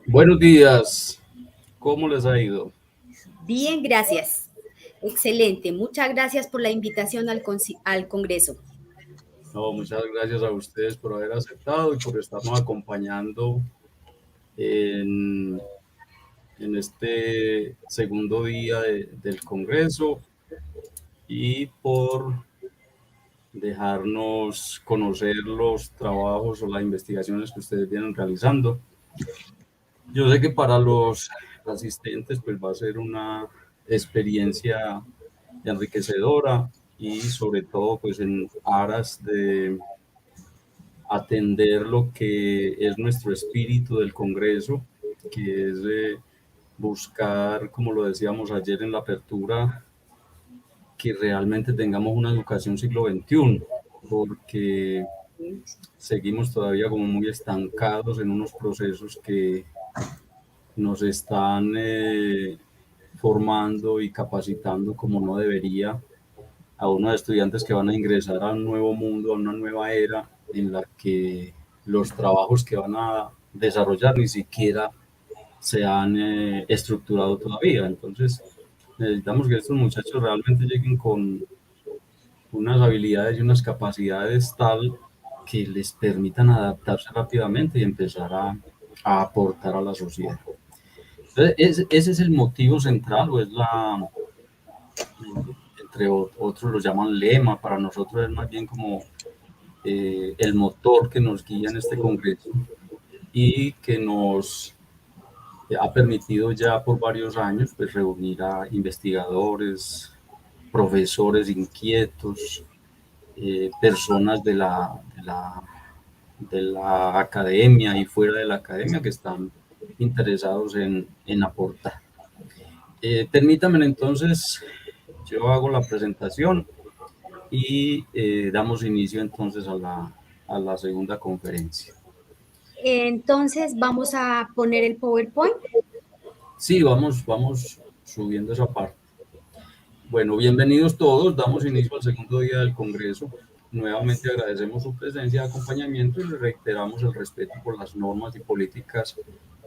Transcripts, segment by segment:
Buenos días, ¿cómo les ha ido? Bien, gracias. Excelente. Muchas gracias por la invitación al Congreso. No, muchas gracias a ustedes por haber aceptado y por estarnos acompañando en, en este segundo día del Congreso y por dejarnos conocer los trabajos o las investigaciones que ustedes vienen realizando. Yo sé que para los asistentes pues va a ser una experiencia enriquecedora y sobre todo pues en aras de atender lo que es nuestro espíritu del Congreso, que es buscar, como lo decíamos ayer en la apertura, que realmente tengamos una educación siglo XXI, porque seguimos todavía como muy estancados en unos procesos que nos están formando y capacitando como no debería a unos estudiantes que van a ingresar a un nuevo mundo, a una nueva era en la que los trabajos que van a desarrollar ni siquiera se han estructurado todavía. Entonces, necesitamos que estos muchachos realmente lleguen con unas habilidades y unas capacidades tal que les permitan adaptarse rápidamente y empezar a aportar a la sociedad. Entonces, ese es el motivo central o es entre otros lo llaman lema, para nosotros es más bien como el motor que nos guía en este Congreso y que nos ha permitido ya por varios años pues, reunir a investigadores, profesores inquietos, personas de la academia y fuera de la academia que están interesados en aportar. Permítanme entonces, yo hago la presentación y damos inicio entonces a la segunda conferencia. Entonces, vamos a poner el PowerPoint. Sí, vamos subiendo esa parte. Bueno, bienvenidos todos. Damos inicio al segundo día del Congreso. Nuevamente agradecemos su presencia y acompañamiento y le reiteramos el respeto por las normas y políticas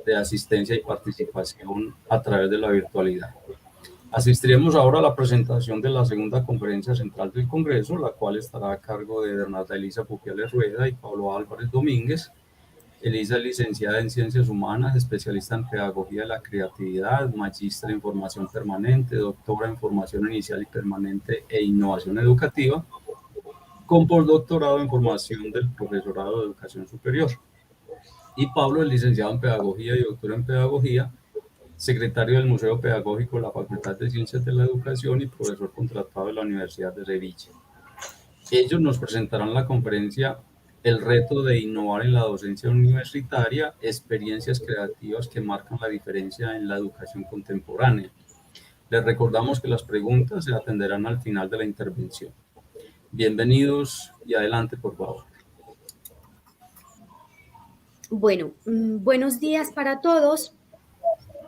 de asistencia y participación a través de la virtualidad. Asistiremos ahora a la presentación de la segunda conferencia central del Congreso, la cual estará a cargo de Bernarda Elisa Pupiales Rueda y Pablo Álvarez Domínguez. Elisa es licenciada en Ciencias Humanas, especialista en Pedagogía de la Creatividad, magíster en Formación Permanente, doctora en Formación Inicial y Permanente e Innovación Educativa, con postdoctorado en Formación del Profesorado de Educación Superior. Y Pablo es licenciado en Pedagogía y doctor en Pedagogía, secretario del Museo Pedagógico de la Facultad de Ciencias de la Educación y profesor contratado de la Universidad de Sevilla. Ellos nos presentarán la conferencia El reto de innovar en la docencia universitaria, experiencias creativas que marcan la diferencia en la educación contemporánea. Les recordamos que las preguntas se atenderán al final de la intervención. Bienvenidos y adelante, por favor. Bueno, buenos días para todos.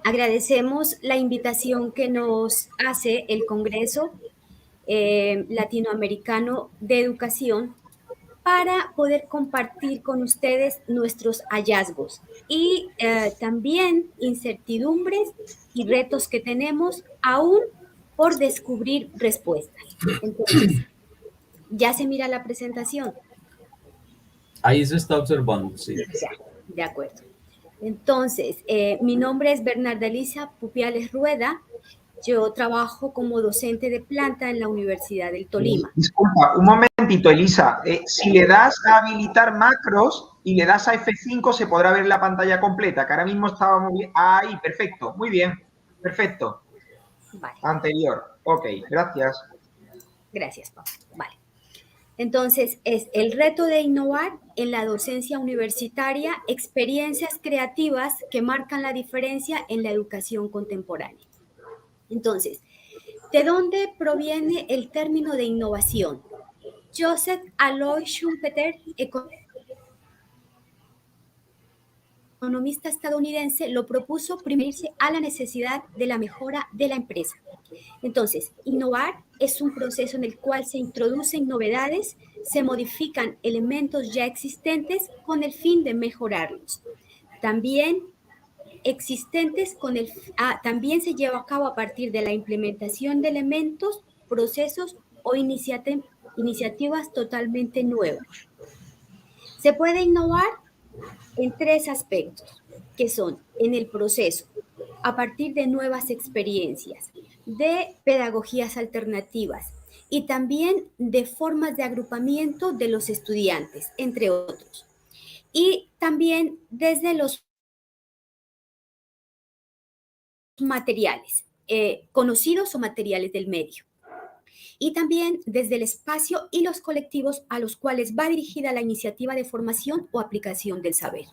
Agradecemos la invitación que nos hace el Congreso Latinoamericano de Educación para poder compartir con ustedes nuestros hallazgos y también incertidumbres y retos que tenemos aún por descubrir respuestas. Entonces, ya se mira la presentación. Ahí se está observando, sí. Ya, de acuerdo. Entonces, mi nombre es Bernarda Elisa Pupiales Rueda. Yo trabajo como docente de planta en la Universidad del Tolima. Disculpa, un momentito, Elisa. Si le das a habilitar macros y le das a F5, se podrá ver la pantalla completa, que ahora mismo estábamos bien. Ahí, perfecto. Muy bien. Perfecto. Vale. Anterior. Ok, gracias. Gracias, Pablo. Vale. Entonces, es el reto de innovar en la docencia universitaria, experiencias creativas que marcan la diferencia en la educación contemporánea. Entonces, ¿de dónde proviene el término de innovación? Joseph Alois Schumpeter, economista estadounidense, lo propuso primero a la necesidad de la mejora de la empresa. Entonces, innovar es un proceso en el cual se introducen novedades, se modifican elementos ya existentes con el fin de mejorarlos. También existentes también se lleva a cabo a partir de la implementación de elementos, procesos o iniciativas totalmente nuevas. Se puede innovar en 3 aspectos, que son en el proceso, a partir de nuevas experiencias, de pedagogías alternativas y también de formas de agrupamiento de los estudiantes, entre otros. Y también desde los materiales, conocidos o materiales del medio. Y también desde el espacio y los colectivos a los cuales va dirigida la iniciativa de formación o aplicación del saber.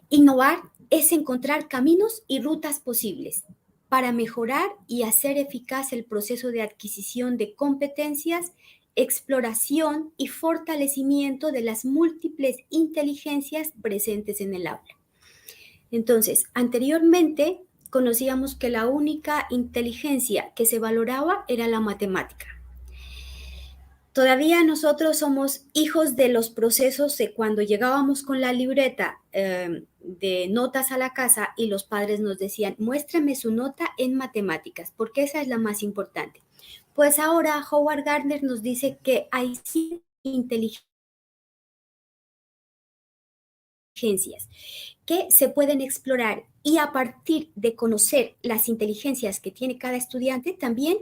Innovar es encontrar caminos y rutas posibles para mejorar y hacer eficaz el proceso de adquisición de competencias, exploración y fortalecimiento de las múltiples inteligencias presentes en el aula. Entonces, anteriormente conocíamos que la única inteligencia que se valoraba era la matemática. Todavía nosotros somos hijos de los procesos de cuando llegábamos con la libreta de notas a la casa y los padres nos decían, muéstrame su nota en matemáticas, porque esa es la más importante. Pues ahora Howard Gardner nos dice que hay 5 inteligencias que se pueden explorar y a partir de conocer las inteligencias que tiene cada estudiante, también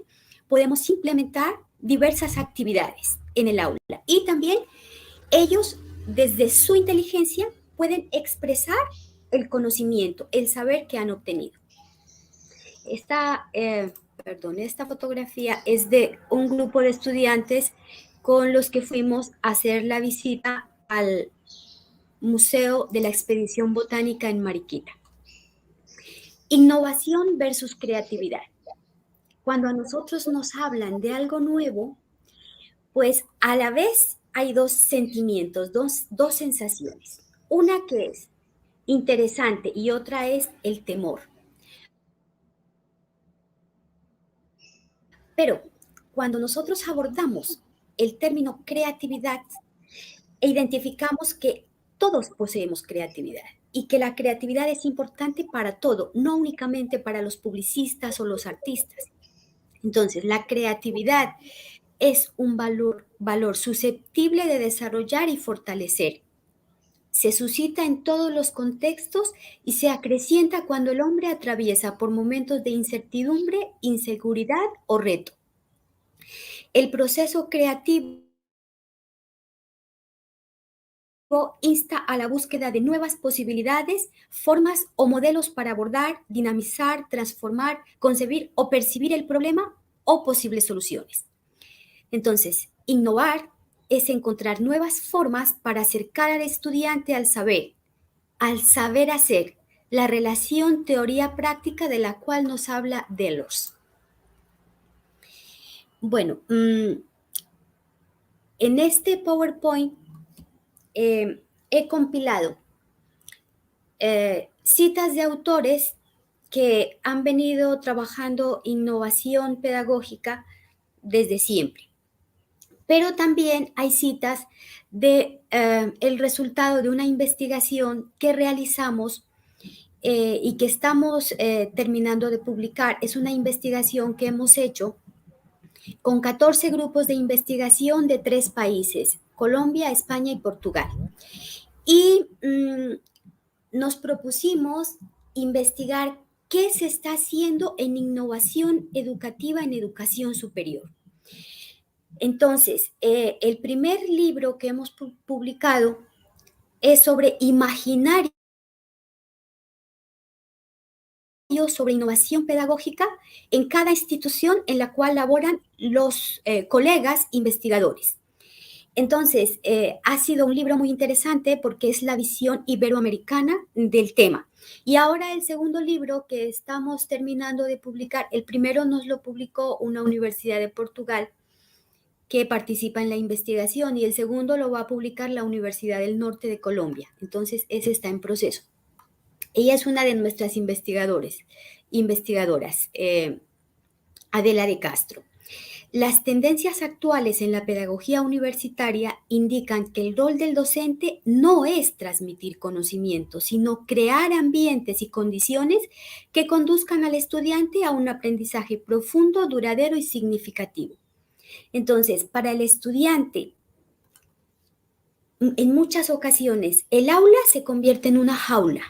podemos implementar diversas actividades en el aula. Y también ellos, desde su inteligencia, pueden expresar el conocimiento, el saber que han obtenido. Esta fotografía es de un grupo de estudiantes con los que fuimos a hacer la visita al Museo de la Expedición Botánica en Mariquita. Innovación versus creatividad. Cuando a nosotros nos hablan de algo nuevo, pues a la vez hay 2 sentimientos, dos sensaciones. Una que es interesante y otra es el temor. Pero cuando nosotros abordamos el término creatividad, identificamos que todos poseemos creatividad y que la creatividad es importante para todo, no únicamente para los publicistas o los artistas. Entonces, la creatividad es un valor susceptible de desarrollar y fortalecer. Se suscita en todos los contextos y se acrecienta cuando el hombre atraviesa por momentos de incertidumbre, inseguridad o reto. El proceso creativo insta a la búsqueda de nuevas posibilidades, formas o modelos para abordar, dinamizar, transformar, concebir o percibir el problema o posibles soluciones. Entonces, innovar es encontrar nuevas formas para acercar al estudiante al saber hacer, la relación teoría-práctica de la cual nos habla Delors. Bueno, en este PowerPoint he compilado citas de autores que han venido trabajando innovación pedagógica desde siempre. Pero también hay citas de el resultado de una investigación que realizamos y que estamos terminando de publicar. Es una investigación que hemos hecho con 14 grupos de investigación de 3 países, Colombia, España y Portugal. Y nos propusimos investigar qué se está haciendo en innovación educativa en educación superior. Entonces, el primer libro que hemos publicado es sobre imaginario sobre innovación pedagógica en cada institución en la cual laboran los colegas investigadores. Entonces, ha sido un libro muy interesante porque es la visión iberoamericana del tema. Y ahora el segundo libro que estamos terminando de publicar, el primero nos lo publicó una universidad de Portugal que participa en la investigación y el segundo lo va a publicar la Universidad del Norte de Colombia. Entonces, ese está en proceso. Ella es una de nuestras investigadoras, Adela de Castro. Las tendencias actuales en la pedagogía universitaria indican que el rol del docente no es transmitir conocimiento, sino crear ambientes y condiciones que conduzcan al estudiante a un aprendizaje profundo, duradero y significativo. Entonces, para el estudiante, en muchas ocasiones, el aula se convierte en una jaula,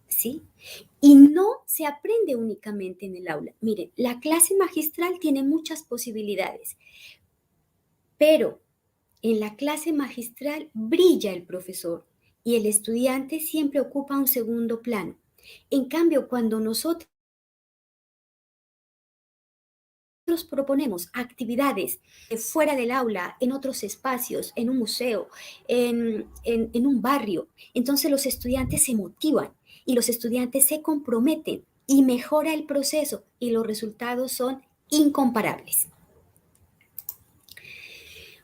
¿sí? Y no se aprende únicamente en el aula. Miren, la clase magistral tiene muchas posibilidades, pero en la clase magistral brilla el profesor y el estudiante siempre ocupa un segundo plano. En cambio, cuando nosotros proponemos actividades fuera del aula, en otros espacios, en un museo, en un barrio, entonces los estudiantes se motivan y los estudiantes se comprometen y mejora el proceso y los resultados son incomparables.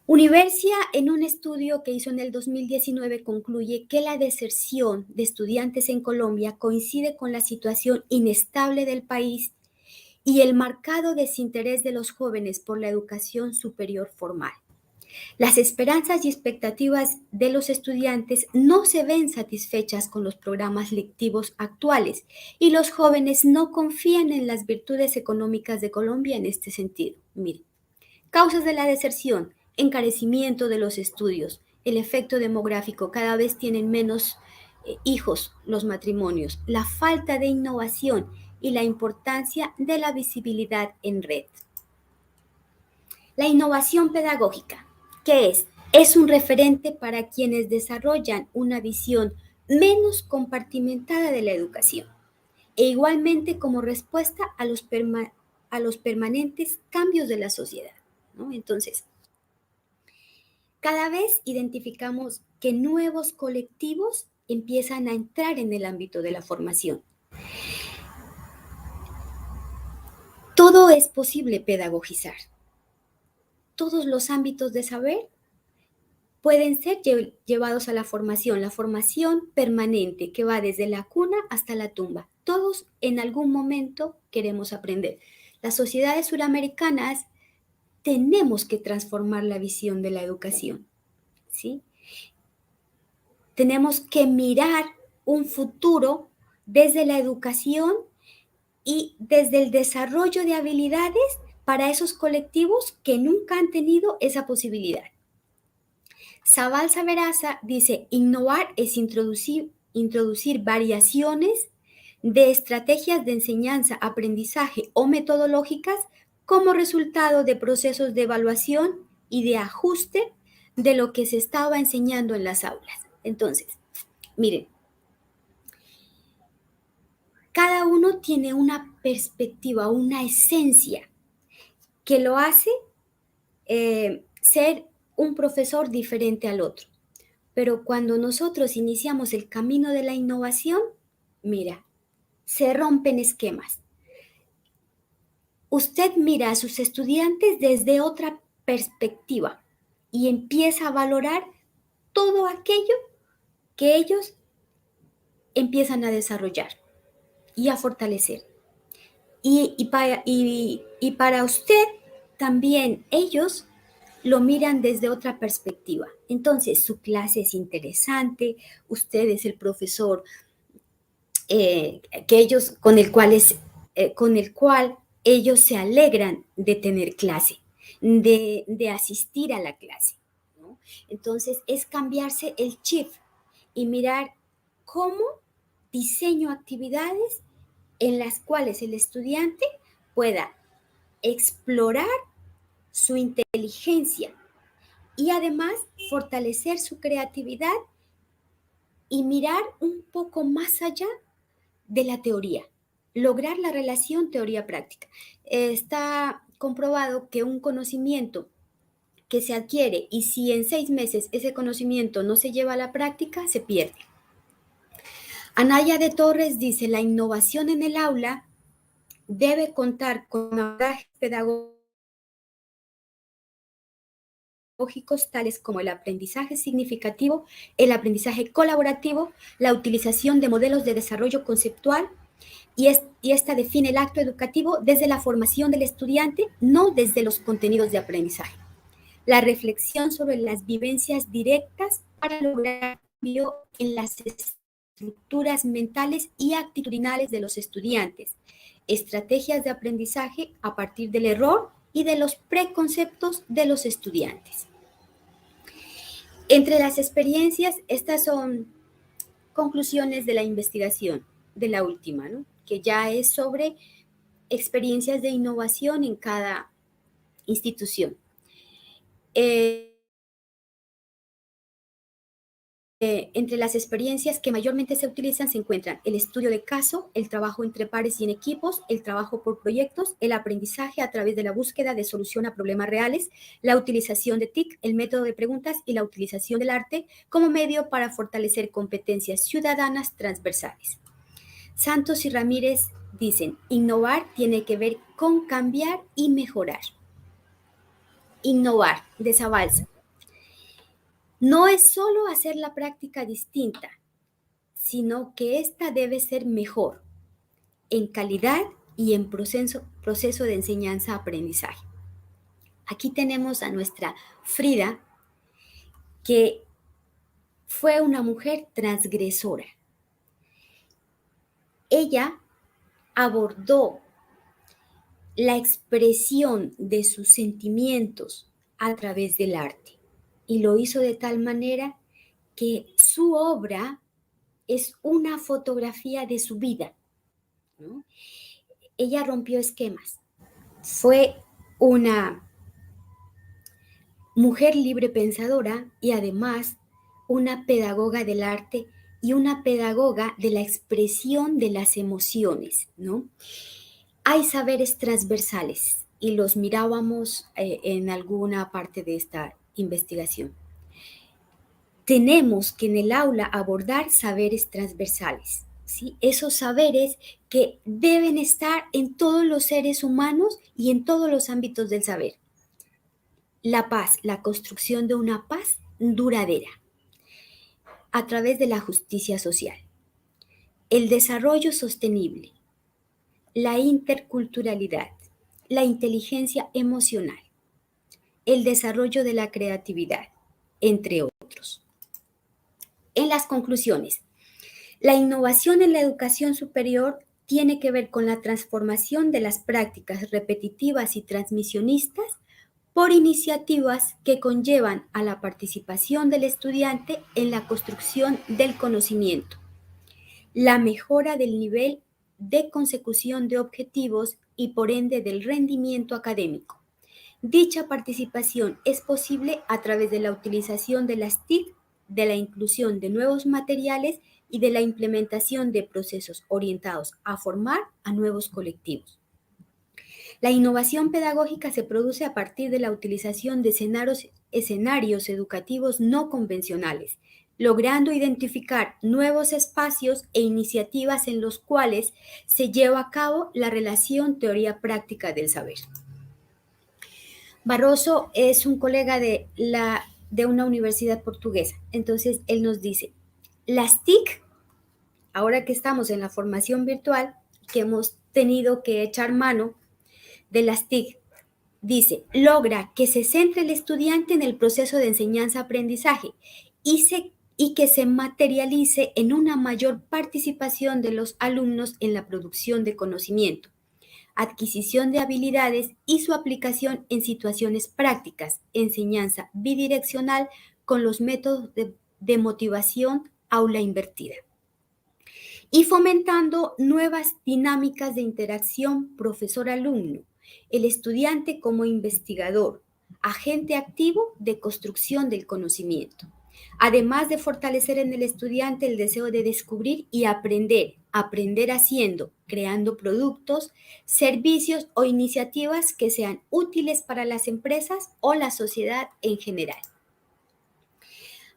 Universia, en un estudio que hizo en el 2019, concluye que la deserción de estudiantes en Colombia coincide con la situación inestable del país y el marcado desinterés de los jóvenes por la educación superior formal. Las esperanzas y expectativas de los estudiantes no se ven satisfechas con los programas lectivos actuales y los jóvenes no confían en las virtudes económicas de Colombia en este sentido. Miren, causas de la deserción: encarecimiento de los estudios, el efecto demográfico, cada vez tienen menos hijos los matrimonios, la falta de innovación y la importancia de la visibilidad en red. La innovación pedagógica, ¿qué es? Es un referente para quienes desarrollan una visión menos compartimentada de la educación e igualmente como respuesta a los permanentes cambios de la sociedad, ¿no? Entonces, cada vez identificamos que nuevos colectivos empiezan a entrar en el ámbito de la formación. Todo es posible pedagogizar. Todos los ámbitos de saber pueden ser llevados a la formación permanente que va desde la cuna hasta la tumba. Todos en algún momento queremos aprender. Las sociedades suramericanas tenemos que transformar la visión de la educación, ¿sí? Tenemos que mirar un futuro desde la educación y desde el desarrollo de habilidades para esos colectivos que nunca han tenido esa posibilidad. Zabalza Veraza dice: innovar es introducir variaciones de estrategias de enseñanza, aprendizaje o metodológicas como resultado de procesos de evaluación y de ajuste de lo que se estaba enseñando en las aulas. Entonces, miren, cada uno tiene una perspectiva, una esencia que lo hace ser un profesor diferente al otro. Pero cuando nosotros iniciamos el camino de la innovación, mira, se rompen esquemas. Usted mira a sus estudiantes desde otra perspectiva y empieza a valorar todo aquello que ellos empiezan a desarrollar y a fortalecer. Y para usted también ellos lo miran desde otra perspectiva. Entonces, su clase es interesante, usted es el profesor con el cual ellos se alegran de tener clase, de asistir a la clase, ¿no? Entonces, es cambiarse el chip y mirar cómo diseño actividades en las cuales el estudiante pueda explorar su inteligencia y además fortalecer su creatividad y mirar un poco más allá de la teoría, lograr la relación teoría-práctica. Está comprobado que un conocimiento que se adquiere y si en 6 meses ese conocimiento no se lleva a la práctica, se pierde. Anaya de Torres dice: la innovación en el aula debe contar con abordajes pedagógicos tales como el aprendizaje significativo, el aprendizaje colaborativo, la utilización de modelos de desarrollo conceptual Y esta define el acto educativo desde la formación del estudiante, no desde los contenidos de aprendizaje. La reflexión sobre las vivencias directas para lograr cambio en las estructuras mentales y actitudinales de los estudiantes, estrategias de aprendizaje a partir del error y de los preconceptos de los estudiantes. Entre las experiencias, estas son conclusiones de la investigación, de la última, ¿no? Que ya es sobre experiencias de innovación en cada institución. Entre las experiencias que mayormente se utilizan se encuentran el estudio de caso, el trabajo entre pares y en equipos, el trabajo por proyectos, el aprendizaje a través de la búsqueda de solución a problemas reales, la utilización de TIC, el método de preguntas y la utilización del arte como medio para fortalecer competencias ciudadanas transversales. Santos y Ramírez dicen, innovar tiene que ver con cambiar y mejorar. Innovar, de Zabalza. No es solo hacer la práctica distinta, sino que ésta debe ser mejor en calidad y en proceso de enseñanza-aprendizaje. Aquí tenemos a nuestra Frida, que fue una mujer transgresora. Ella abordó la expresión de sus sentimientos a través del arte y lo hizo de tal manera que su obra es una fotografía de su vida, ¿no? Ella rompió esquemas. Fue una mujer libre pensadora y además una pedagoga del arte y una pedagoga de la expresión de las emociones, ¿no? Hay saberes transversales y los mirábamos en alguna parte de esta investigación. Tenemos que en el aula abordar saberes transversales, ¿sí? Esos saberes que deben estar en todos los seres humanos y en todos los ámbitos del saber. La paz, la construcción de una paz duradera a través de la justicia social, el desarrollo sostenible, la interculturalidad, la inteligencia emocional, el desarrollo de la creatividad, entre otros. En las conclusiones, la innovación en la educación superior tiene que ver con la transformación de las prácticas repetitivas y transmisionistas por iniciativas que conllevan a la participación del estudiante en la construcción del conocimiento, la mejora del nivel de consecución de objetivos y por ende del rendimiento académico. Dicha participación es posible a través de la utilización de las TIC, de la inclusión de nuevos materiales y de la implementación de procesos orientados a formar a nuevos colectivos. La innovación pedagógica se produce a partir de la utilización de escenarios educativos no convencionales, logrando identificar nuevos espacios e iniciativas en los cuales se lleva a cabo la relación teoría-práctica del saber. Barroso es un colega de una universidad portuguesa. Entonces, él nos dice, las TIC, ahora que estamos en la formación virtual, que hemos tenido que echar mano de las TIC, dice, logra que se centre el estudiante en el proceso de enseñanza-aprendizaje y que se materialice en una mayor participación de los alumnos en la producción de conocimiento, adquisición de habilidades y su aplicación en situaciones prácticas, enseñanza bidireccional con los métodos de motivación aula invertida. Y fomentando nuevas dinámicas de interacción profesor-alumno, el estudiante como investigador, agente activo de construcción del conocimiento. Además de fortalecer en el estudiante el deseo de descubrir y aprender haciendo, creando productos, servicios o iniciativas que sean útiles para las empresas o la sociedad en general.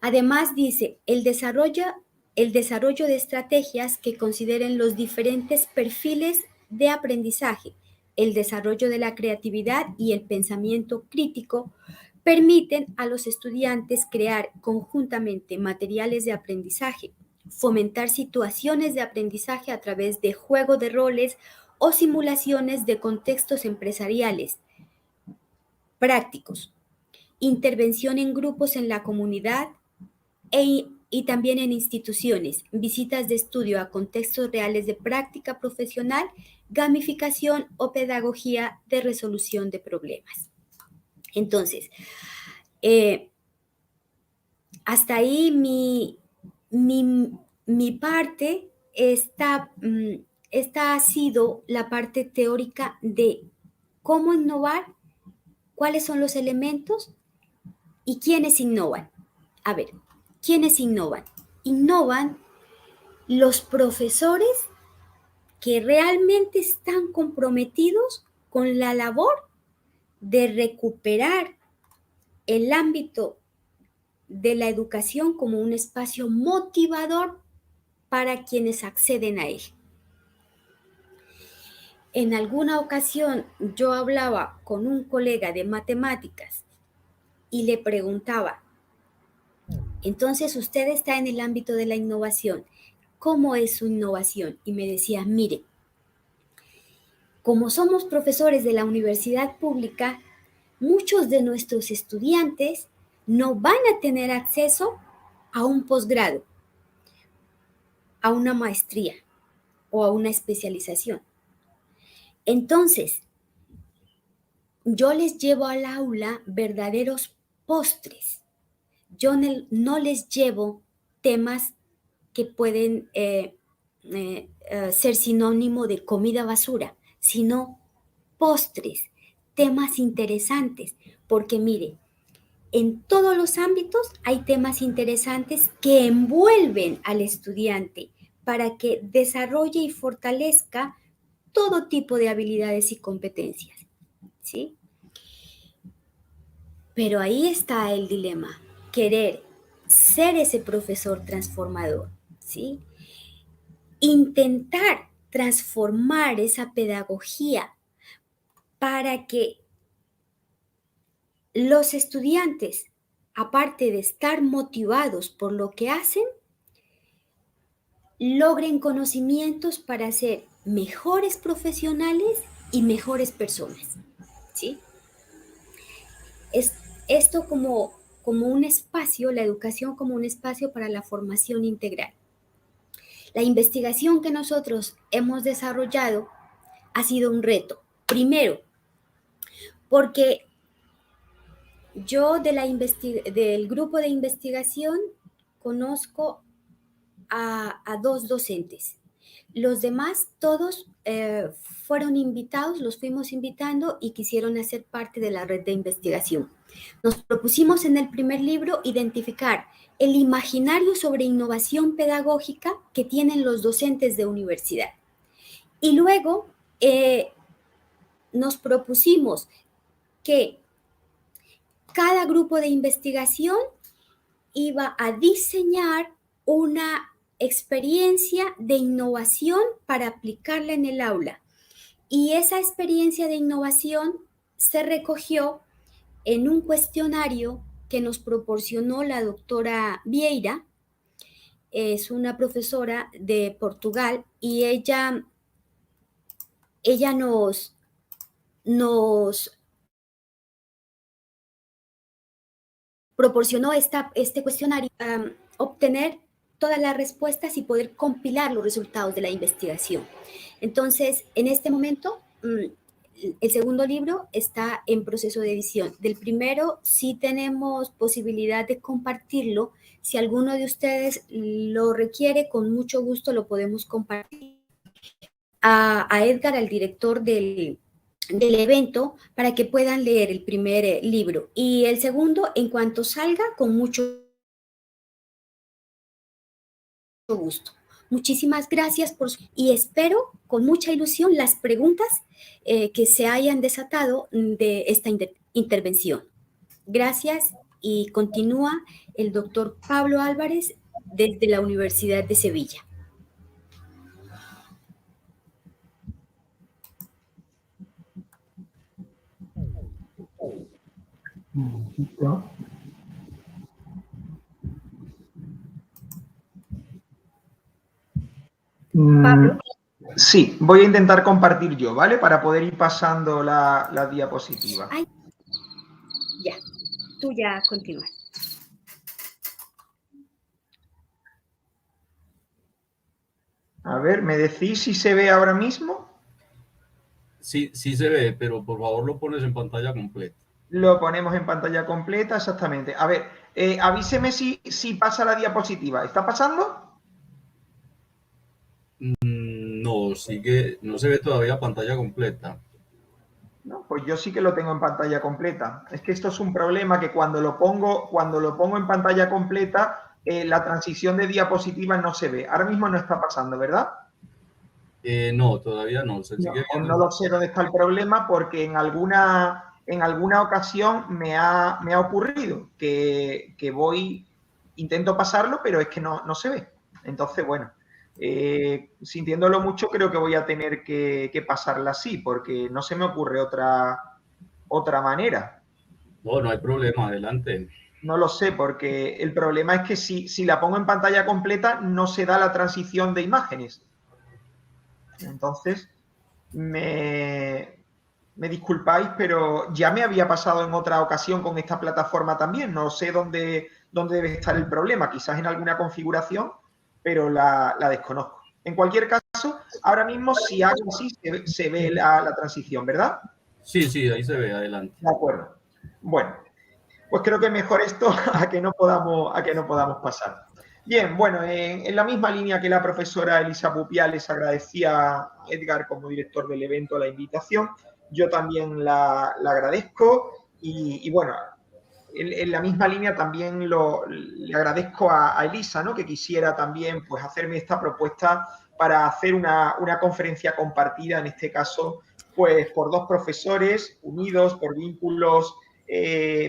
Además, dice, el desarrollo de estrategias que consideren los diferentes perfiles de aprendizaje, el desarrollo de la creatividad y el pensamiento crítico permiten a los estudiantes crear conjuntamente materiales de aprendizaje, fomentar situaciones de aprendizaje a través de juego de roles o simulaciones de contextos empresariales prácticos, intervención en grupos en la comunidad y también en instituciones, visitas de estudio a contextos reales de práctica profesional, gamificación o pedagogía de resolución de problemas. Entonces, hasta ahí mi parte, esta ha sido la parte teórica de cómo innovar, cuáles son los elementos y quiénes innovan. A ver, ¿quiénes innovan? Innovan los profesores que realmente están comprometidos con la labor de recuperar el ámbito de la educación como un espacio motivador para quienes acceden a él. En alguna ocasión yo hablaba con un colega de matemáticas y le preguntaba, entonces usted está en el ámbito de la innovación, ¿cómo es su innovación? Y me decía, mire, como somos profesores de la universidad pública, muchos de nuestros estudiantes no van a tener acceso a un posgrado, a una maestría o a una especialización. Entonces, yo les llevo al aula verdaderos postres. Yo no les llevo temas que pueden ser sinónimo de comida basura, sino postres, temas interesantes, porque mire, en todos los ámbitos hay temas interesantes que envuelven al estudiante para que desarrolle y fortalezca todo tipo de habilidades y competencias, ¿sí? Pero ahí está el dilema, querer ser ese profesor transformador, ¿sí? Intentar transformar esa pedagogía para que los estudiantes, aparte de estar motivados por lo que hacen, logren conocimientos para ser mejores profesionales y mejores personas, ¿sí? Esto como un espacio, la educación como un espacio para la formación integral. La investigación que nosotros hemos desarrollado ha sido un reto. Primero, porque yo del grupo de investigación conozco a 2 docentes. Los demás, todos fueron invitados, los fuimos invitando y quisieron hacer parte de la red de investigación. Nos propusimos en el primer libro identificar el imaginario sobre innovación pedagógica que tienen los docentes de universidad. Y luego nos propusimos que cada grupo de investigación iba a diseñar una experiencia de innovación para aplicarla en el aula. Y esa experiencia de innovación se recogió en un cuestionario que nos proporcionó la doctora Vieira. Es una profesora de Portugal y ella nos proporcionó este cuestionario para obtener todas las respuestas y poder compilar los resultados de la investigación. Entonces, en este momento, el segundo libro está en proceso de edición. Del primero sí tenemos posibilidad de compartirlo. Si alguno de ustedes lo requiere, con mucho gusto lo podemos compartir. A Edgar, al director del evento, para que puedan leer el primer libro. Y el segundo, en cuanto salga, con mucho gusto. Muchísimas gracias y espero con mucha ilusión las preguntas que se hayan desatado de esta intervención. Gracias y continúa el doctor Pablo Álvarez desde la Universidad de Sevilla. Pablo. Sí, voy a intentar compartir yo, ¿vale? Para poder ir pasando la diapositiva. Ay, ya, tú ya continúas. A ver, ¿me decís si se ve ahora mismo? Sí, sí se ve, pero por favor lo pones en pantalla completa. Lo ponemos en pantalla completa, exactamente. A ver, avíseme si pasa la diapositiva. ¿Está pasando? No, sigue, no se ve todavía pantalla completa. No, pues yo sí que lo tengo en pantalla completa. Es que esto es un problema que cuando lo pongo en pantalla completa, la transición de diapositiva no se ve. Ahora mismo no está pasando, ¿verdad? No, todavía no, se No, sigue pues viendo. no lo sé dónde está el problema porque en alguna ocasión me ha ocurrido que intento pasarlo, pero es que no se ve. Entonces, bueno, sintiéndolo mucho, creo que voy a tener que pasarla así, porque no se me ocurre otra manera. No, no hay problema, adelante. No lo sé, porque el problema es que si la pongo en pantalla completa, no se da la transición de imágenes. Entonces, me disculpáis, pero ya me había pasado en otra ocasión con esta plataforma también. No sé dónde debe estar el problema, quizás en alguna configuración, pero la desconozco. En cualquier caso, ahora mismo si hago así, se ve la transición, ¿verdad? Sí, sí, ahí se ve, adelante. De acuerdo. Bueno, pues creo que mejor esto a que no podamos pasar. Bien, bueno, en la misma línea que la profesora Elisa Pupiá, les agradecía a Edgar como director del evento la invitación. Yo también la agradezco y bueno, en la misma línea también le agradezco a Elisa, ¿no? Que quisiera también pues, hacerme esta propuesta para hacer una conferencia compartida, en este caso, pues por dos profesores unidos por vínculos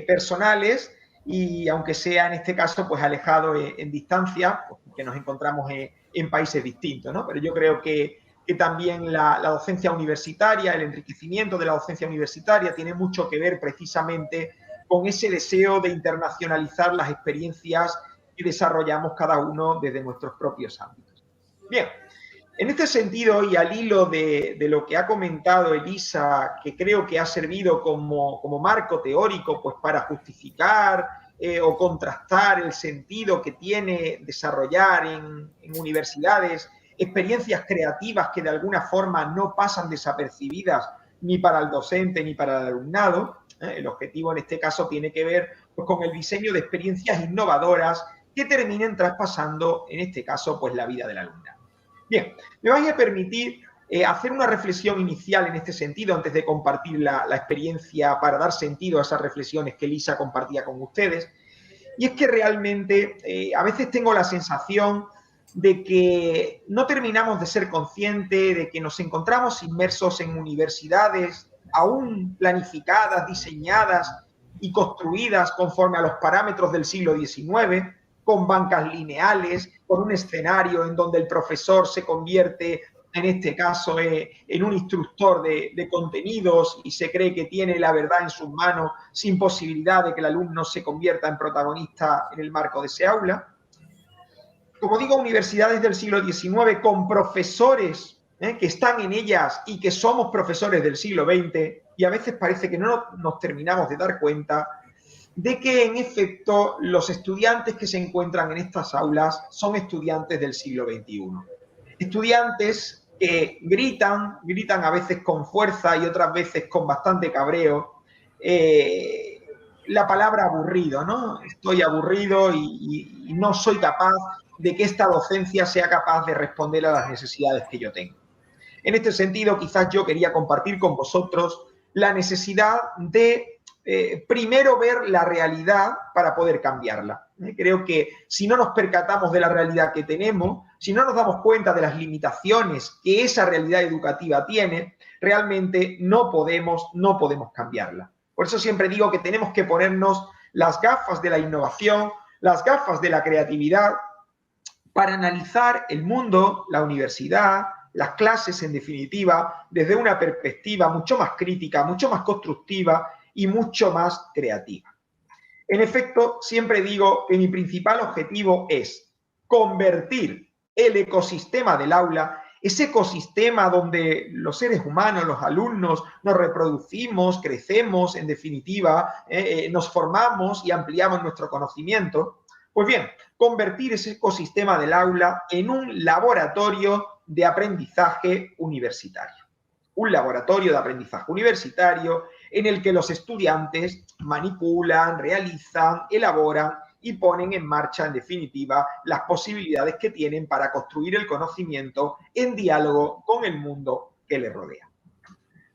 personales y aunque sea en este caso pues alejado en distancia, pues, que nos encontramos en países distintos, ¿no? Pero yo creo que también la docencia universitaria, el enriquecimiento de la docencia universitaria tiene mucho que ver precisamente con ese deseo de internacionalizar las experiencias que desarrollamos cada uno desde nuestros propios ámbitos. Bien, en este sentido y al hilo de lo que ha comentado Elisa, que creo que ha servido como marco teórico pues, para justificar o contrastar el sentido que tiene desarrollar en universidades experiencias creativas que de alguna forma no pasan desapercibidas ni para el docente ni para el alumnado. El objetivo en este caso tiene que ver pues, con el diseño de experiencias innovadoras que terminen traspasando, en este caso, pues la vida del alumnado. Bien, me vais a permitir hacer una reflexión inicial en este sentido antes de compartir la experiencia para dar sentido a esas reflexiones que Elisa compartía con ustedes. Y es que realmente a veces tengo la sensación de que no terminamos de ser conscientes de que nos encontramos inmersos en universidades aún planificadas, diseñadas y construidas conforme a los parámetros del siglo XIX, con bancas lineales, con un escenario en donde el profesor se convierte, en este caso, en un instructor de contenidos y se cree que tiene la verdad en sus manos sin posibilidad de que el alumno se convierta en protagonista en el marco de ese aula. Como digo, universidades del siglo XIX con profesores que están en ellas y que somos profesores del siglo XX y a veces parece que no nos terminamos de dar cuenta de que en efecto los estudiantes que se encuentran en estas aulas son estudiantes del siglo XXI. Estudiantes que gritan a veces con fuerza y otras veces con bastante cabreo, la palabra aburrido, ¿no? Estoy aburrido y no soy capaz de que esta docencia sea capaz de responder a las necesidades que yo tengo. En este sentido, quizás yo quería compartir con vosotros la necesidad de primero ver la realidad para poder cambiarla. Creo que si no nos percatamos de la realidad que tenemos, si no nos damos cuenta de las limitaciones que esa realidad educativa tiene, realmente no podemos cambiarla. Por eso siempre digo que tenemos que ponernos las gafas de la innovación, las gafas de la creatividad, para analizar el mundo, la universidad, las clases en definitiva, desde una perspectiva mucho más crítica, mucho más constructiva y mucho más creativa. En efecto, siempre digo que mi principal objetivo es convertir el ecosistema del aula ese ecosistema donde los seres humanos, los alumnos, nos reproducimos, crecemos, en definitiva, nos formamos y ampliamos nuestro conocimiento. Pues bien, convertir ese ecosistema del aula en un laboratorio de aprendizaje universitario. Un laboratorio de aprendizaje universitario en el que los estudiantes manipulan, realizan, elaboran y ponen en marcha, en definitiva, las posibilidades que tienen para construir el conocimiento en diálogo con el mundo que les rodea.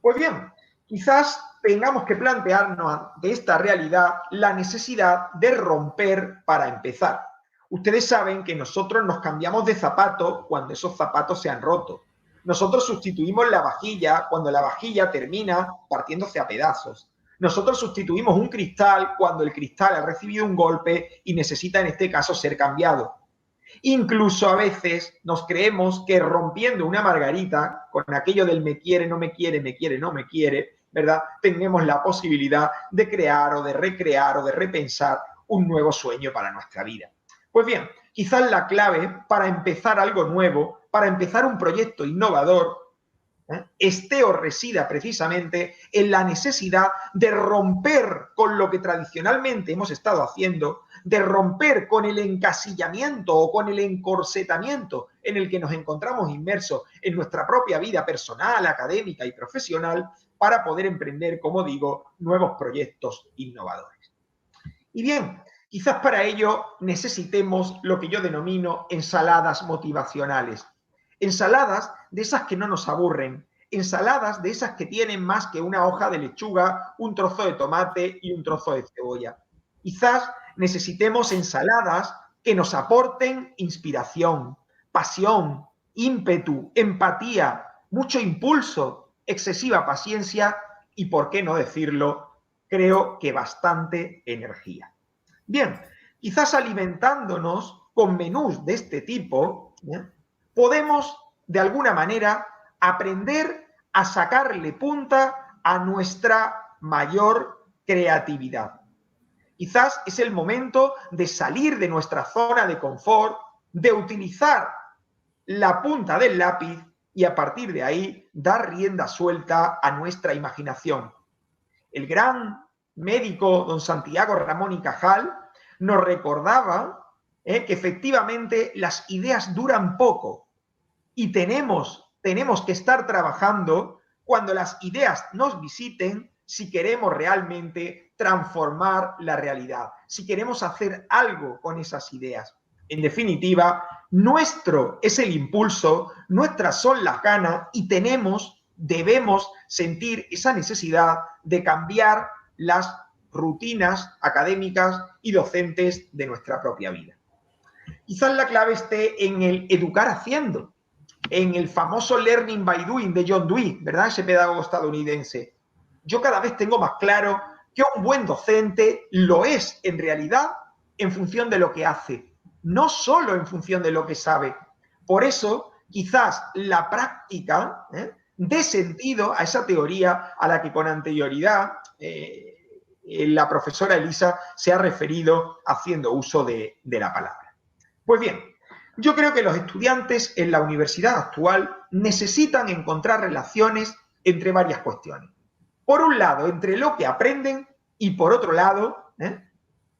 Pues bien, quizás tengamos que plantearnos ante esta realidad la necesidad de romper para empezar. Ustedes saben que nosotros nos cambiamos de zapato cuando esos zapatos se han roto. Nosotros sustituimos la vajilla cuando la vajilla termina partiéndose a pedazos. Nosotros sustituimos un cristal cuando el cristal ha recibido un golpe y necesita, en este caso, ser cambiado. Incluso a veces nos creemos que rompiendo una margarita, con aquello del me quiere, no me quiere, no me quiere, ¿verdad? Tenemos la posibilidad de crear o de recrear o de repensar un nuevo sueño para nuestra vida. Pues bien, quizás la clave para empezar algo nuevo, para empezar un proyecto innovador, esté o resida precisamente en la necesidad de romper con lo que tradicionalmente hemos estado haciendo, de romper con el encasillamiento o con el encorsetamiento en el que nos encontramos inmersos en nuestra propia vida personal, académica y profesional, para poder emprender, como digo, nuevos proyectos innovadores. Y bien, quizás para ello necesitemos lo que yo denomino ensaladas motivacionales. Ensaladas de esas que no nos aburren, ensaladas de esas que tienen más que una hoja de lechuga, un trozo de tomate y un trozo de cebolla. Quizás necesitemos ensaladas que nos aporten inspiración, pasión, ímpetu, empatía, mucho impulso, excesiva paciencia y, por qué no decirlo, creo que bastante energía. Bien, quizás alimentándonos con menús de este tipo, podemos, de alguna manera, aprender a sacarle punta a nuestra mayor creatividad. Quizás es el momento de salir de nuestra zona de confort, de utilizar la punta del lápiz y a partir de ahí dar rienda suelta a nuestra imaginación. El gran médico don Santiago Ramón y Cajal nos recordaba que efectivamente las ideas duran poco y tenemos que estar trabajando cuando las ideas nos visiten si queremos realmente transformar la realidad, si queremos hacer algo con esas ideas. En definitiva, nuestro es el impulso, nuestras son las ganas y debemos sentir esa necesidad de cambiar las rutinas académicas y docentes de nuestra propia vida. Quizás la clave esté en el educar haciendo, en el famoso learning by doing de John Dewey, ¿verdad? Ese pedagogo estadounidense. Yo cada vez tengo más claro que un buen docente lo es en realidad en función de lo que hace, no solo en función de lo que sabe. Por eso, quizás la práctica dé sentido a esa teoría a la que con anterioridad la profesora Elisa se ha referido haciendo uso de la palabra. Pues bien, yo creo que los estudiantes en la universidad actual necesitan encontrar relaciones entre varias cuestiones. Por un lado, entre lo que aprenden y por otro lado,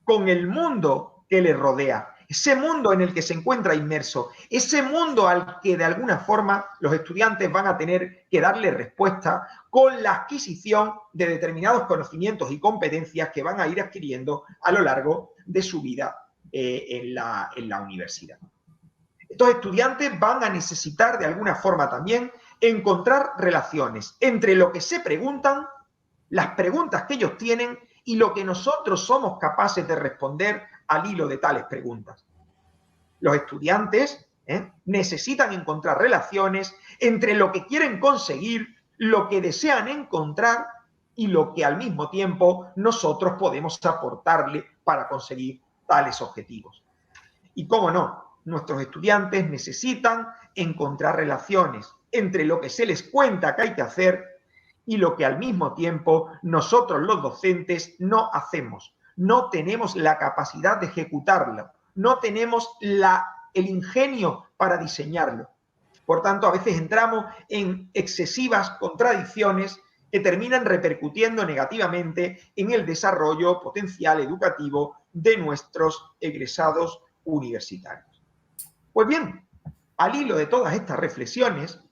con el mundo que les rodea. Ese mundo en el que se encuentra inmerso, ese mundo al que de alguna forma los estudiantes van a tener que darle respuesta con la adquisición de determinados conocimientos y competencias que van a ir adquiriendo a lo largo de su vida en la universidad. Estos estudiantes van a necesitar de alguna forma también encontrar relaciones entre lo que se preguntan, las preguntas que ellos tienen y lo que nosotros somos capaces de responder al hilo de tales preguntas. Los estudiantes necesitan encontrar relaciones entre lo que quieren conseguir, lo que desean encontrar y lo que al mismo tiempo nosotros podemos aportarle para conseguir tales objetivos. Y cómo no, nuestros estudiantes necesitan encontrar relaciones entre lo que se les cuenta que hay que hacer y lo que al mismo tiempo nosotros los docentes no hacemos. No tenemos la capacidad de ejecutarlo, no tenemos el ingenio para diseñarlo. Por tanto, a veces entramos en excesivas contradicciones que terminan repercutiendo negativamente en el desarrollo potencial educativo de nuestros egresados universitarios. Pues bien, al hilo de todas estas reflexiones,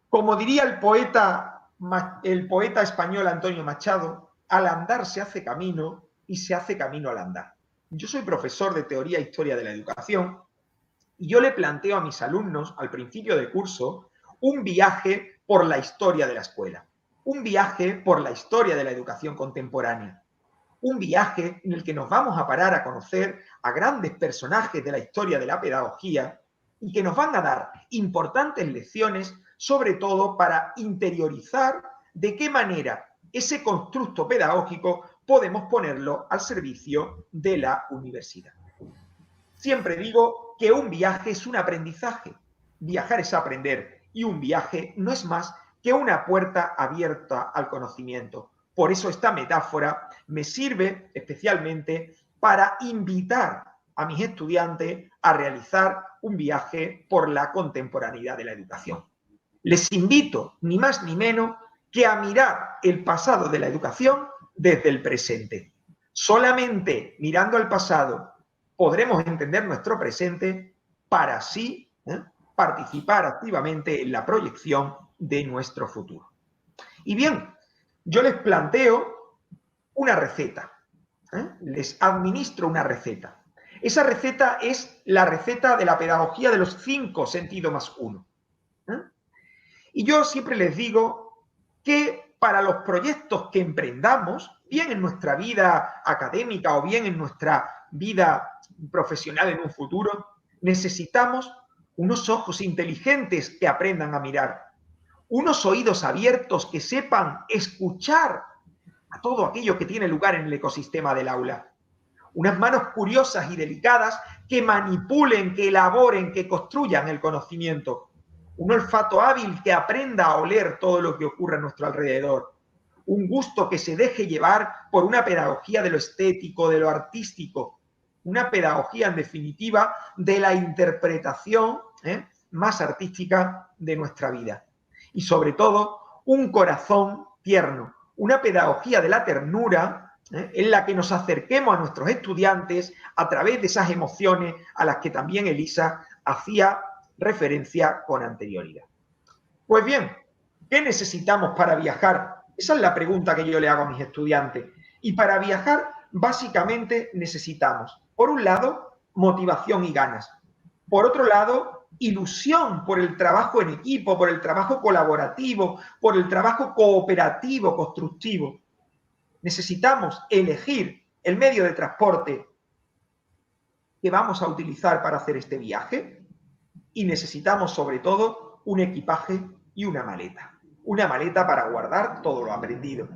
como diría el poeta español Antonio Machado, al andar se hace camino y se hace camino al andar. Yo soy profesor de Teoría e Historia de la Educación y yo le planteo a mis alumnos al principio del curso un viaje por la historia de la escuela, un viaje por la historia de la educación contemporánea, un viaje en el que nos vamos a parar a conocer a grandes personajes de la historia de la pedagogía y que nos van a dar importantes lecciones, sobre todo para interiorizar de qué manera ese constructo pedagógico podemos ponerlo al servicio de la universidad. Siempre digo que un viaje es un aprendizaje, viajar es aprender y un viaje no es más que una puerta abierta al conocimiento. Por eso esta metáfora me sirve especialmente para invitar a mis estudiantes a realizar un viaje por la contemporaneidad de la educación. Les invito, ni más ni menos, que a mirar el pasado de la educación desde el presente. Solamente mirando al pasado podremos entender nuestro presente para así participar activamente en la proyección de nuestro futuro. Y bien, yo les planteo una receta, les administro una receta. Esa receta es la receta de la pedagogía de los 5 sentidos más 1. Y yo siempre les digo que para los proyectos que emprendamos, bien en nuestra vida académica o bien en nuestra vida profesional en un futuro, necesitamos unos ojos inteligentes que aprendan a mirar, unos oídos abiertos que sepan escuchar a todo aquello que tiene lugar en el ecosistema del aula, unas manos curiosas y delicadas que manipulen, que elaboren, que construyan el conocimiento, un olfato hábil que aprenda a oler todo lo que ocurre a nuestro alrededor, un gusto que se deje llevar por una pedagogía de lo estético, de lo artístico, una pedagogía, en definitiva, de la interpretación más artística de nuestra vida. Y sobre todo, un corazón tierno, una pedagogía de la ternura en la que nos acerquemos a nuestros estudiantes a través de esas emociones a las que también Elisa hacía referencia con anterioridad. Pues bien, ¿qué necesitamos para viajar? Esa es la pregunta que yo le hago a mis estudiantes. Y para viajar, básicamente necesitamos, por un lado, motivación y ganas. Por otro lado, ilusión por el trabajo en equipo, por el trabajo colaborativo, por el trabajo cooperativo, constructivo. Necesitamos elegir el medio de transporte que vamos a utilizar para hacer este viaje y necesitamos, sobre todo, un equipaje y una maleta para guardar todo lo aprendido.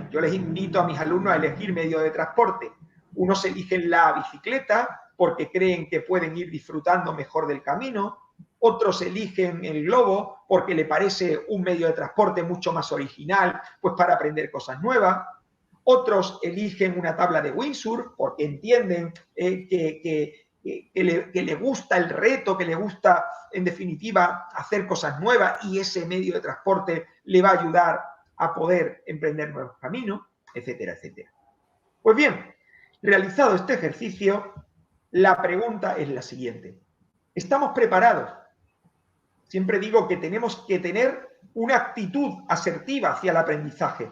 Yo les invito a mis alumnos a elegir medio de transporte. Unos eligen la bicicleta porque creen que pueden ir disfrutando mejor del camino, otros eligen el globo porque le parece un medio de transporte mucho más original, pues para aprender cosas nuevas, otros eligen una tabla de windsurf porque entienden que le gusta el reto, que le gusta, en definitiva, hacer cosas nuevas y ese medio de transporte le va a ayudar a poder emprender nuevos caminos, etcétera, etcétera. Pues bien, realizado este ejercicio, la pregunta es la siguiente. ¿Estamos preparados? Siempre digo que tenemos que tener una actitud asertiva hacia el aprendizaje.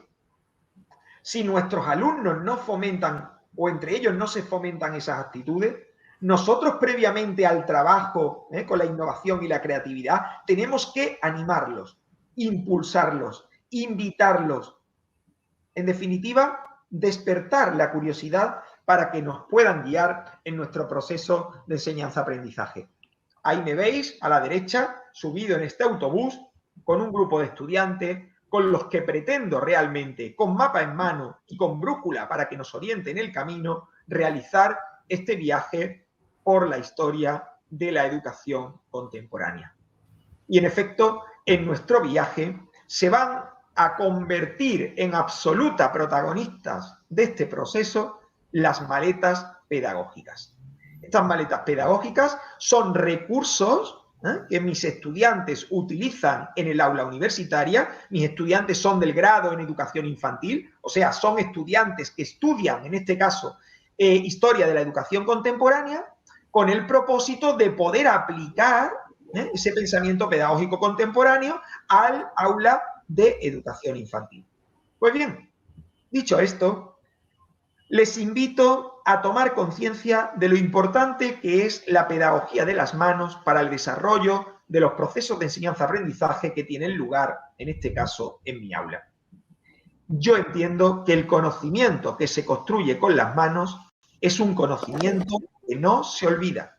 Si nuestros alumnos no fomentan, o entre ellos no se fomentan esas actitudes, nosotros previamente al trabajo con la innovación y la creatividad tenemos que animarlos, impulsarlos, invitarlos. En definitiva, despertar la curiosidad para que nos puedan guiar en nuestro proceso de enseñanza-aprendizaje. Ahí me veis, a la derecha, subido en este autobús, con un grupo de estudiantes con los que pretendo realmente, con mapa en mano y con brújula para que nos orienten el camino, realizar este viaje por la historia de la educación contemporánea. Y en efecto, en nuestro viaje se van a convertir en absolutas protagonistas de este proceso las maletas pedagógicas. Estas maletas pedagógicas son recursos que mis estudiantes utilizan en el aula universitaria. Mis estudiantes son del grado en educación infantil, o sea, son estudiantes que estudian, en este caso, historia de la educación contemporánea, con el propósito de poder aplicar ese pensamiento pedagógico contemporáneo al aula de educación infantil. Pues bien, dicho esto, les invito a tomar conciencia de lo importante que es la pedagogía de las manos para el desarrollo de los procesos de enseñanza-aprendizaje que tienen lugar, en este caso, en mi aula. Yo entiendo que el conocimiento que se construye con las manos es un conocimiento que no se olvida.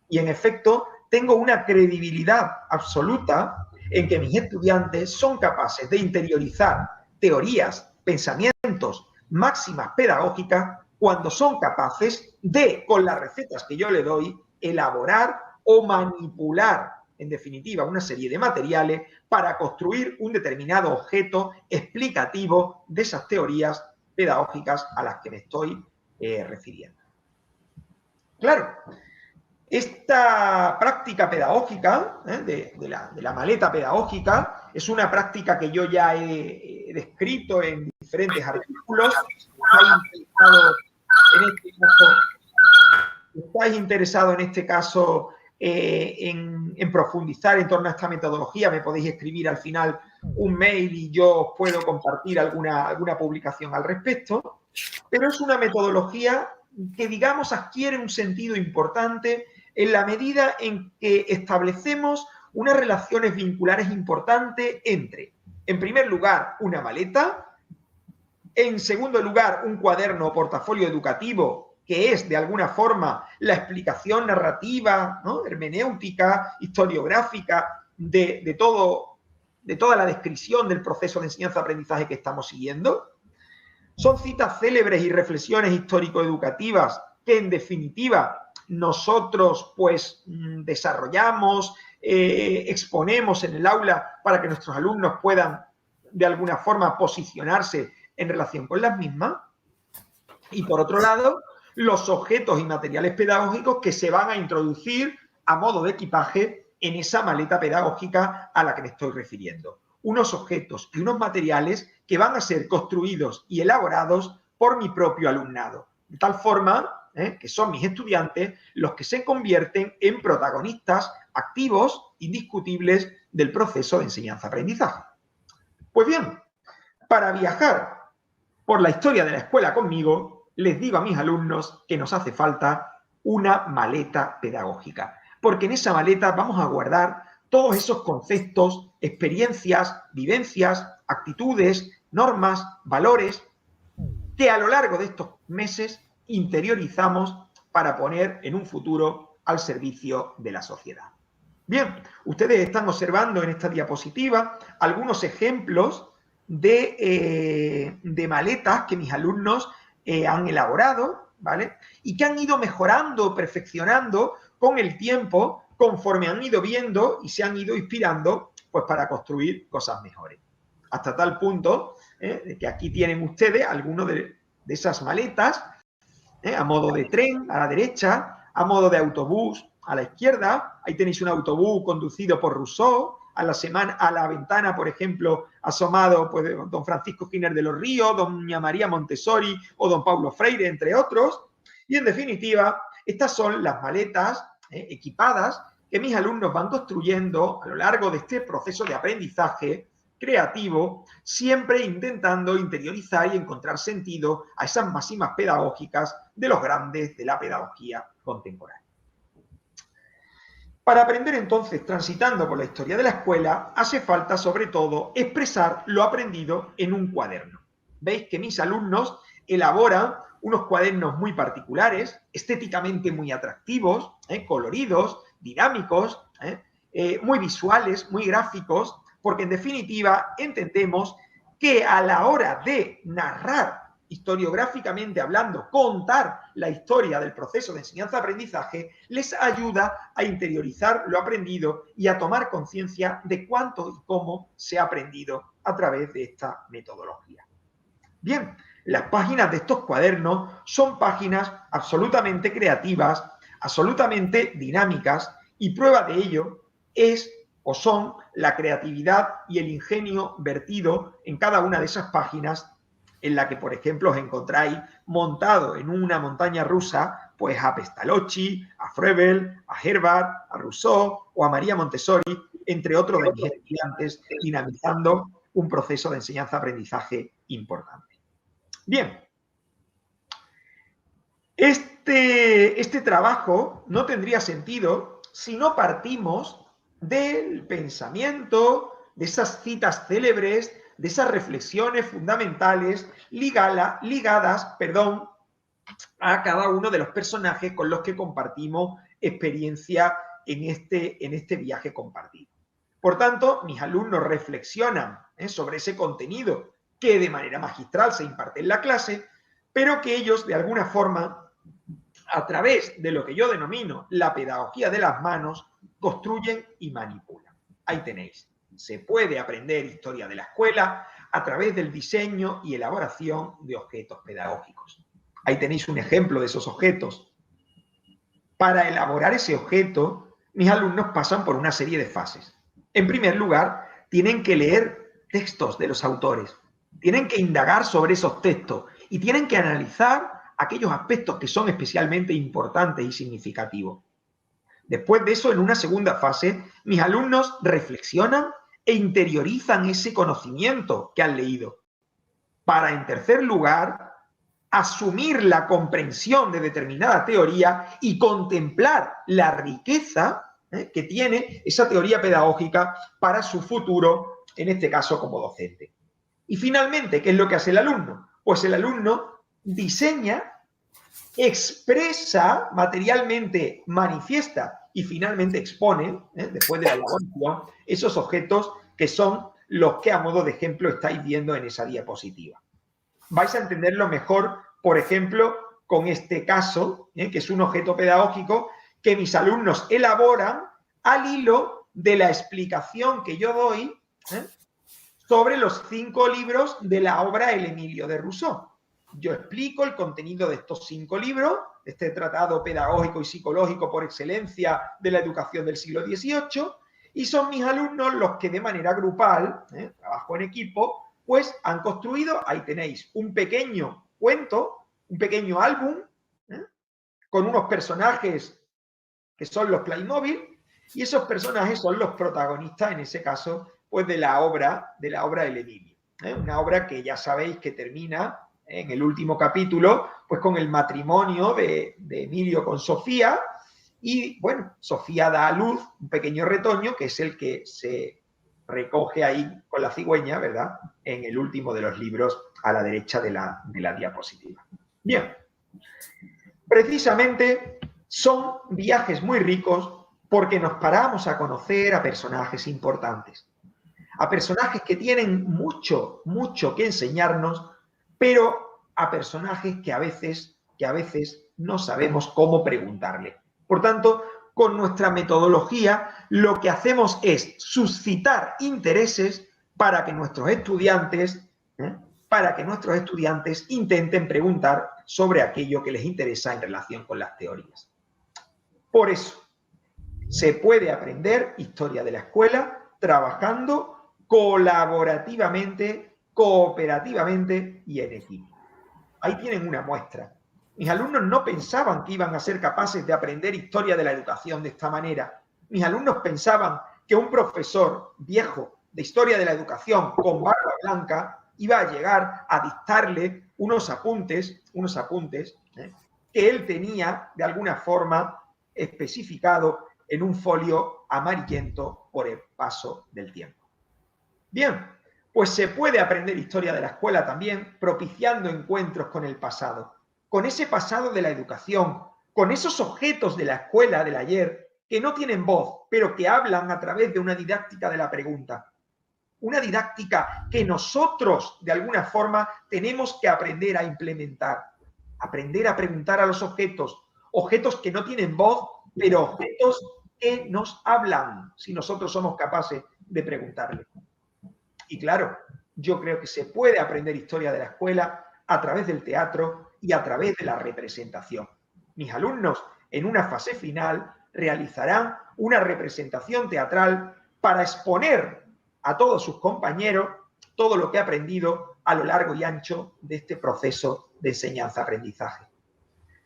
Y, en efecto, tengo una credibilidad absoluta en que mis estudiantes son capaces de interiorizar teorías, pensamientos, máximas pedagógicas cuando son capaces de, con las recetas que yo le doy, elaborar o manipular, en definitiva, una serie de materiales para construir un determinado objeto explicativo de esas teorías pedagógicas a las que me estoy refiriendo. Claro, esta práctica pedagógica de la maleta pedagógica es una práctica que yo ya he descrito en diferentes artículos. ¿Estáis interesados en este caso en profundizar en torno a esta metodología? Me podéis escribir al final un mail y yo os puedo compartir alguna publicación al respecto. Pero es una metodología que, digamos, adquiere un sentido importante en la medida en que establecemos unas relaciones vinculares importantes entre, en primer lugar, una maleta, en segundo lugar, un cuaderno o portafolio educativo, que es, de alguna forma, la explicación narrativa, ¿no?, hermenéutica, historiográfica de toda la descripción del proceso de enseñanza-aprendizaje que estamos siguiendo. Son citas célebres y reflexiones histórico-educativas que, en definitiva, nosotros pues desarrollamos, exponemos en el aula para que nuestros alumnos puedan de alguna forma posicionarse en relación con las mismas. Y por otro lado, los objetos y materiales pedagógicos que se van a introducir a modo de equipaje en esa maleta pedagógica a la que me estoy refiriendo. Unos objetos y unos materiales que van a ser construidos y elaborados por mi propio alumnado, de tal forma que son mis estudiantes los que se convierten en protagonistas activos, indiscutibles del proceso de enseñanza-aprendizaje. Pues bien, para viajar por la historia de la escuela conmigo, les digo a mis alumnos que nos hace falta una maleta pedagógica, porque en esa maleta vamos a guardar todos esos conceptos, experiencias, vivencias, actitudes, normas, valores, que a lo largo de estos meses interiorizamos para poner en un futuro al servicio de la sociedad. Bien, ustedes están observando en esta diapositiva algunos ejemplos de maletas que mis alumnos han elaborado, ¿vale? Y que han ido mejorando, perfeccionando con el tiempo, conforme han ido viendo y se han ido inspirando, pues para construir cosas mejores. Hasta tal punto de que aquí tienen ustedes algunos de esas maletas, a modo de tren a la derecha, a modo de autobús a la izquierda. Ahí tenéis un autobús conducido por Rousseau. A la ventana, por ejemplo, asomado pues, don Francisco Giner de los Ríos, doña María Montessori o don Paulo Freire, entre otros. Y, en definitiva, estas son las maletas equipadas que mis alumnos van construyendo a lo largo de este proceso de aprendizaje creativo, siempre intentando interiorizar y encontrar sentido a esas máximas pedagógicas de los grandes de la pedagogía contemporánea. Para aprender, entonces, transitando por la historia de la escuela, hace falta, sobre todo, expresar lo aprendido en un cuaderno. Veis que mis alumnos elaboran unos cuadernos muy particulares, estéticamente muy atractivos, coloridos, dinámicos, muy visuales, muy gráficos, porque en definitiva entendemos que a la hora de narrar historiográficamente hablando, contar la historia del proceso de enseñanza-aprendizaje, les ayuda a interiorizar lo aprendido y a tomar conciencia de cuánto y cómo se ha aprendido a través de esta metodología. Bien, las páginas de estos cuadernos son páginas absolutamente creativas, absolutamente dinámicas, y prueba de ello es o son la creatividad y el ingenio vertido en cada una de esas páginas en la que, por ejemplo, os encontráis montado en una montaña rusa, pues a Pestalozzi, a Froebel, a Herbart, a Rousseau o a María Montessori, entre otros de mis estudiantes, dinamizando un proceso de enseñanza-aprendizaje importante. Bien, este trabajo no tendría sentido si no partimos del pensamiento, de esas citas célebres, de esas reflexiones fundamentales ligadas a cada uno de los personajes con los que compartimos experiencia en este viaje compartido. Por tanto, mis alumnos reflexionan sobre ese contenido que de manera magistral se imparte en la clase, pero que ellos, de alguna forma, a través de lo que yo denomino la pedagogía de las manos, construyen y manipulan. Ahí tenéis. Se puede aprender historia de la escuela a través del diseño y elaboración de objetos pedagógicos. Ahí tenéis un ejemplo de esos objetos. Para elaborar ese objeto, mis alumnos pasan por una serie de fases. En primer lugar, tienen que leer textos de los autores, tienen que indagar sobre esos textos y tienen que analizar aquellos aspectos que son especialmente importantes y significativos. Después de eso, en una segunda fase, mis alumnos reflexionan e interiorizan ese conocimiento que han leído, para, en tercer lugar, asumir la comprensión de determinada teoría y contemplar la riqueza que tiene esa teoría pedagógica para su futuro, en este caso como docente. Y finalmente, ¿qué es lo que hace el alumno? Pues el alumno diseña, expresa materialmente, manifiesta y finalmente expone, después de la elaboración, esos objetos que son los que a modo de ejemplo estáis viendo en esa diapositiva. Vais a entenderlo mejor, por ejemplo, con este caso, que es un objeto pedagógico que mis alumnos elaboran al hilo de la explicación que yo doy sobre los 5 libros de la obra El Emilio de Rousseau. Yo explico el contenido de estos 5 libros, este tratado pedagógico y psicológico por excelencia de la educación del siglo XVIII, y son mis alumnos los que de manera grupal, trabajo en equipo, pues han construido, ahí tenéis, un pequeño cuento, un pequeño álbum, con unos personajes que son los Playmobil, y esos personajes son los protagonistas, en ese caso, pues de la obra El Emilio. Una obra que ya sabéis que termina en el último capítulo, pues con el matrimonio de Emilio con Sofía, y bueno, Sofía da a luz un pequeño retoño, que es el que se recoge ahí con la cigüeña, ¿verdad?, en el último de los libros a la derecha de la diapositiva. Bien, precisamente son viajes muy ricos porque nos paramos a conocer a personajes importantes, a personajes que tienen mucho que enseñarnos, pero a personajes que a veces no sabemos cómo preguntarle. Por tanto, con nuestra metodología lo que hacemos es suscitar intereses para que nuestros estudiantes intenten preguntar sobre aquello que les interesa en relación con las teorías. Por eso, se puede aprender historia de la escuela trabajando colaborativamente, cooperativamente y en equipo. Ahí tienen una muestra. Mis alumnos no pensaban que iban a ser capaces de aprender historia de la educación de esta manera. Mis alumnos pensaban que un profesor viejo de historia de la educación con barba blanca iba a llegar a dictarle unos apuntes que él tenía de alguna forma especificado en un folio amarillento por el paso del tiempo. Bien, pues se puede aprender historia de la escuela también propiciando encuentros con el pasado, con ese pasado de la educación, con esos objetos de la escuela del ayer que no tienen voz, pero que hablan a través de una didáctica de la pregunta. Una didáctica que nosotros, de alguna forma, tenemos que aprender a implementar. Aprender a preguntar a los objetos que no tienen voz, pero objetos que nos hablan, si nosotros somos capaces de preguntarle. Y claro, yo creo que se puede aprender historia de la escuela a través del teatro y a través de la representación. Mis alumnos, en una fase final, realizarán una representación teatral para exponer a todos sus compañeros todo lo que ha aprendido a lo largo y ancho de este proceso de enseñanza-aprendizaje.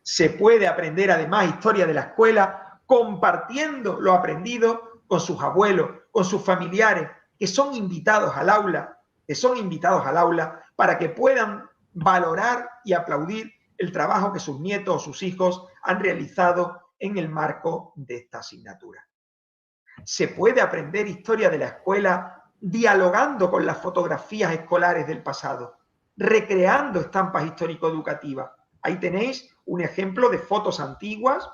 Se puede aprender además historia de la escuela compartiendo lo aprendido con sus abuelos, con sus familiares, que son invitados al aula, para que puedan valorar y aplaudir el trabajo que sus nietos o sus hijos han realizado en el marco de esta asignatura. Se puede aprender historia de la escuela dialogando con las fotografías escolares del pasado, recreando estampas histórico-educativas. Ahí tenéis un ejemplo de fotos antiguas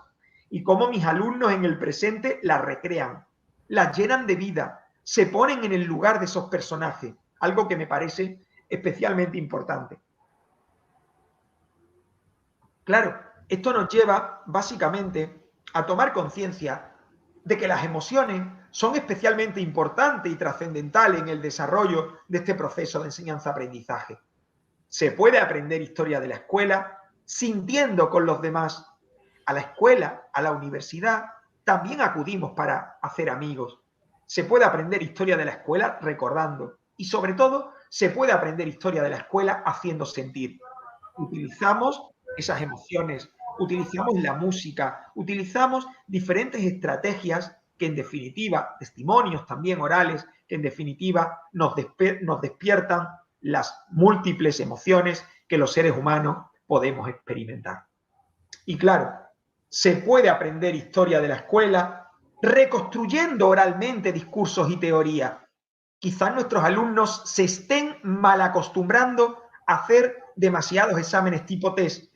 y cómo mis alumnos en el presente las recrean, las llenan de vida, se ponen en el lugar de esos personajes, algo que me parece especialmente importante. Claro, esto nos lleva básicamente a tomar conciencia de que las emociones son especialmente importantes y trascendentales en el desarrollo de este proceso de enseñanza-aprendizaje. Se puede aprender historia de la escuela sintiendo con los demás. A la escuela, a la universidad, también acudimos para hacer amigos. Se puede aprender historia de la escuela recordando y, sobre todo, se puede aprender historia de la escuela haciendo sentir. Utilizamos esas emociones, utilizamos la música, utilizamos diferentes estrategias que en definitiva, testimonios también orales, que en definitiva nos despiertan las múltiples emociones que los seres humanos podemos experimentar. Y claro, se puede aprender historia de la escuela reconstruyendo oralmente discursos y teorías. Quizás nuestros alumnos se estén mal acostumbrando a hacer demasiados exámenes tipo test.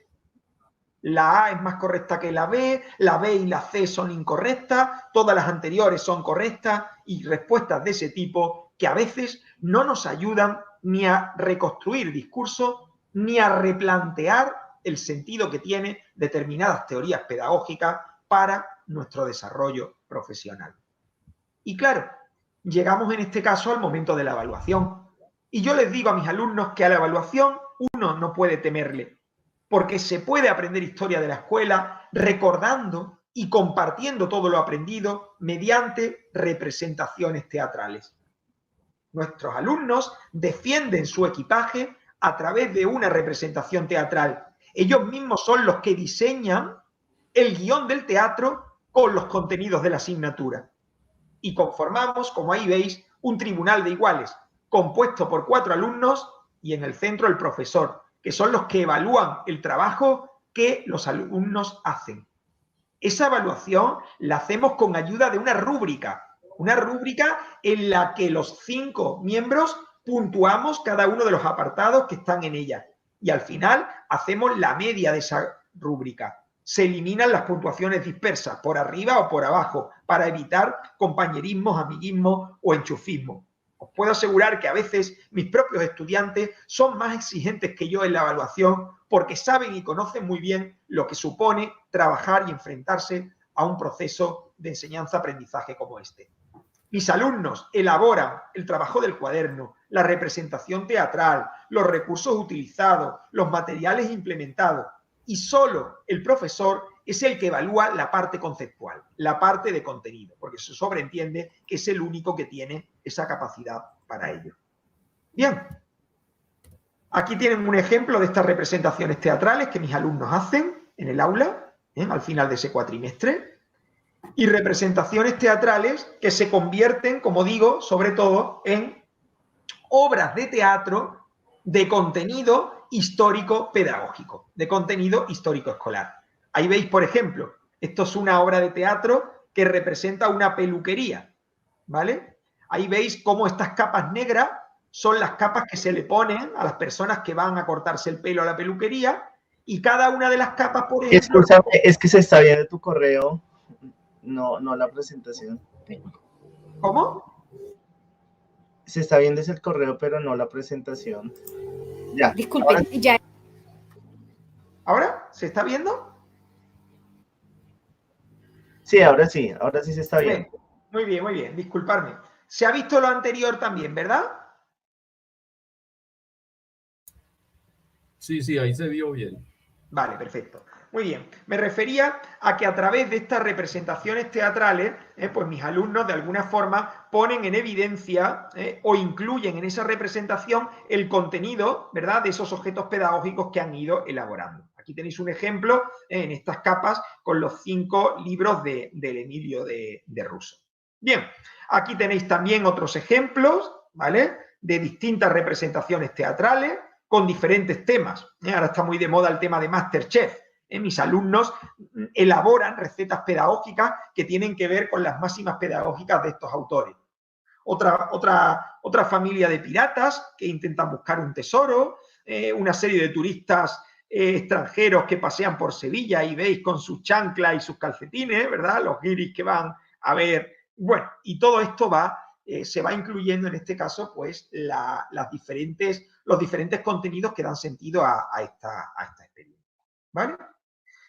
La A es más correcta que la B y la C son incorrectas, todas las anteriores son correctas y respuestas de ese tipo que a veces no nos ayudan ni a reconstruir discursos ni a replantear el sentido que tienen determinadas teorías pedagógicas para nuestro desarrollo profesional. Y claro, llegamos en este caso al momento de la evaluación. Y yo les digo a mis alumnos que a la evaluación uno no puede temerle, porque se puede aprender historia de la escuela recordando y compartiendo todo lo aprendido mediante representaciones teatrales. Nuestros alumnos defienden su equipaje a través de una representación teatral. Ellos mismos son los que diseñan el guión del teatro con los contenidos de la asignatura. Y conformamos, como ahí veis, un tribunal de iguales, compuesto por 4 alumnos y en el centro el profesor, que son los que evalúan el trabajo que los alumnos hacen. Esa evaluación la hacemos con ayuda de una rúbrica en la que los 5 miembros puntuamos cada uno de los apartados que están en ella. Y al final hacemos la media de esa rúbrica. Se eliminan las puntuaciones dispersas, por arriba o por abajo, para evitar compañerismos, amiguismos o enchufismo. Os puedo asegurar que a veces mis propios estudiantes son más exigentes que yo en la evaluación porque saben y conocen muy bien lo que supone trabajar y enfrentarse a un proceso de enseñanza-aprendizaje como este. Mis alumnos elaboran el trabajo del cuaderno, la representación teatral, los recursos utilizados, los materiales implementados y solo el profesor es el que evalúa la parte conceptual, la parte de contenido, porque se sobreentiende que es el único que tiene esa capacidad para ello. Bien, aquí tienen un ejemplo de estas representaciones teatrales que mis alumnos hacen en el aula, al final de ese cuatrimestre, y representaciones teatrales que se convierten, como digo, sobre todo en obras de teatro de contenido histórico-pedagógico, de contenido histórico-escolar. Ahí veis, por ejemplo, esto es una obra de teatro que representa una peluquería, ¿vale? Ahí veis cómo estas capas negras son las capas que se le ponen a las personas que van a cortarse el pelo a la peluquería y cada una de las capas, por ejemplo... Escúchame, es que se está viendo tu correo, no la presentación. ¿Cómo? Se está viendo ese correo, pero no la presentación. Ya. Disculpen, ya. ¿Ahora? ¿Se está viendo? Sí, ahora sí se está viendo. Muy bien, disculparme. Se ha visto lo anterior también, ¿verdad? Sí, ahí se vio bien. Vale, perfecto. Muy bien. Me refería a que a través de estas representaciones teatrales, pues mis alumnos de alguna forma ponen en evidencia o incluyen en esa representación el contenido, ¿verdad?, de esos objetos pedagógicos que han ido elaborando. Aquí tenéis un ejemplo en estas capas con los 5 libros del Emilio de Russo. Bien, aquí tenéis también otros ejemplos, ¿vale?, de distintas representaciones teatrales con diferentes temas. Ahora está muy de moda el tema de MasterChef. Mis alumnos elaboran recetas pedagógicas que tienen que ver con las máximas pedagógicas de estos autores. Otra familia de piratas que intentan buscar un tesoro, una serie de turistas extranjeros que pasean por Sevilla y veis con sus chanclas y sus calcetines, ¿verdad? Los guiris que van a ver. Bueno, y todo esto se va incluyendo en este caso, pues, los diferentes contenidos que dan sentido a esta experiencia. ¿Vale?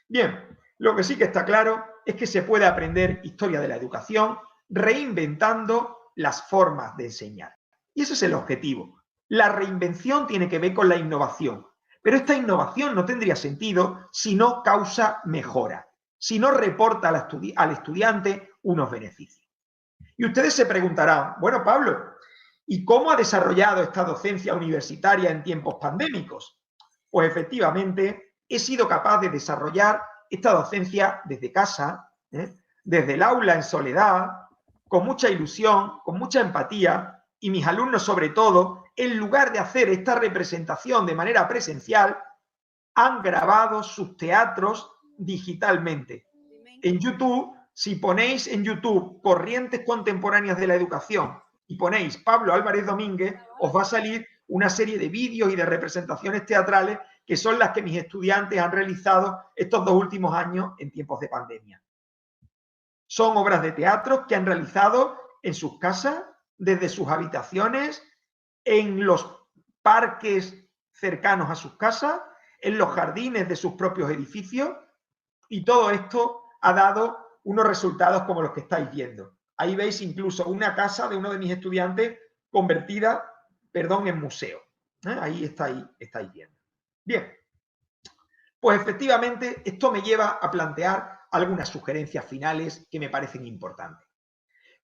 Bien, lo que sí que está claro es que se puede aprender historia de la educación reinventando las formas de enseñar. Y ese es el objetivo. La reinvención tiene que ver con la innovación, pero esta innovación no tendría sentido si no causa mejora, si no reporta al estudiante unos beneficios. Y ustedes se preguntarán, bueno, Pablo, ¿y cómo ha desarrollado esta docencia universitaria en tiempos pandémicos? Pues efectivamente he sido capaz de desarrollar esta docencia desde casa, desde el aula en soledad, con mucha ilusión, con mucha empatía, y mis alumnos sobre todo, en lugar de hacer esta representación de manera presencial, han grabado sus teatros digitalmente. En YouTube, si ponéis en YouTube Corrientes Contemporáneas de la Educación y ponéis Pablo Álvarez Domínguez, os va a salir una serie de vídeos y de representaciones teatrales que son las que mis estudiantes han realizado estos 2 últimos años en tiempos de pandemia. Son obras de teatro que han realizado en sus casas, desde sus habitaciones, en los parques cercanos a sus casas, en los jardines de sus propios edificios, y todo esto ha dado unos resultados como los que estáis viendo. Ahí veis incluso una casa de uno de mis estudiantes convertida, en museo. Ahí estáis viendo. Bien, pues efectivamente esto me lleva a plantear algunas sugerencias finales que me parecen importantes.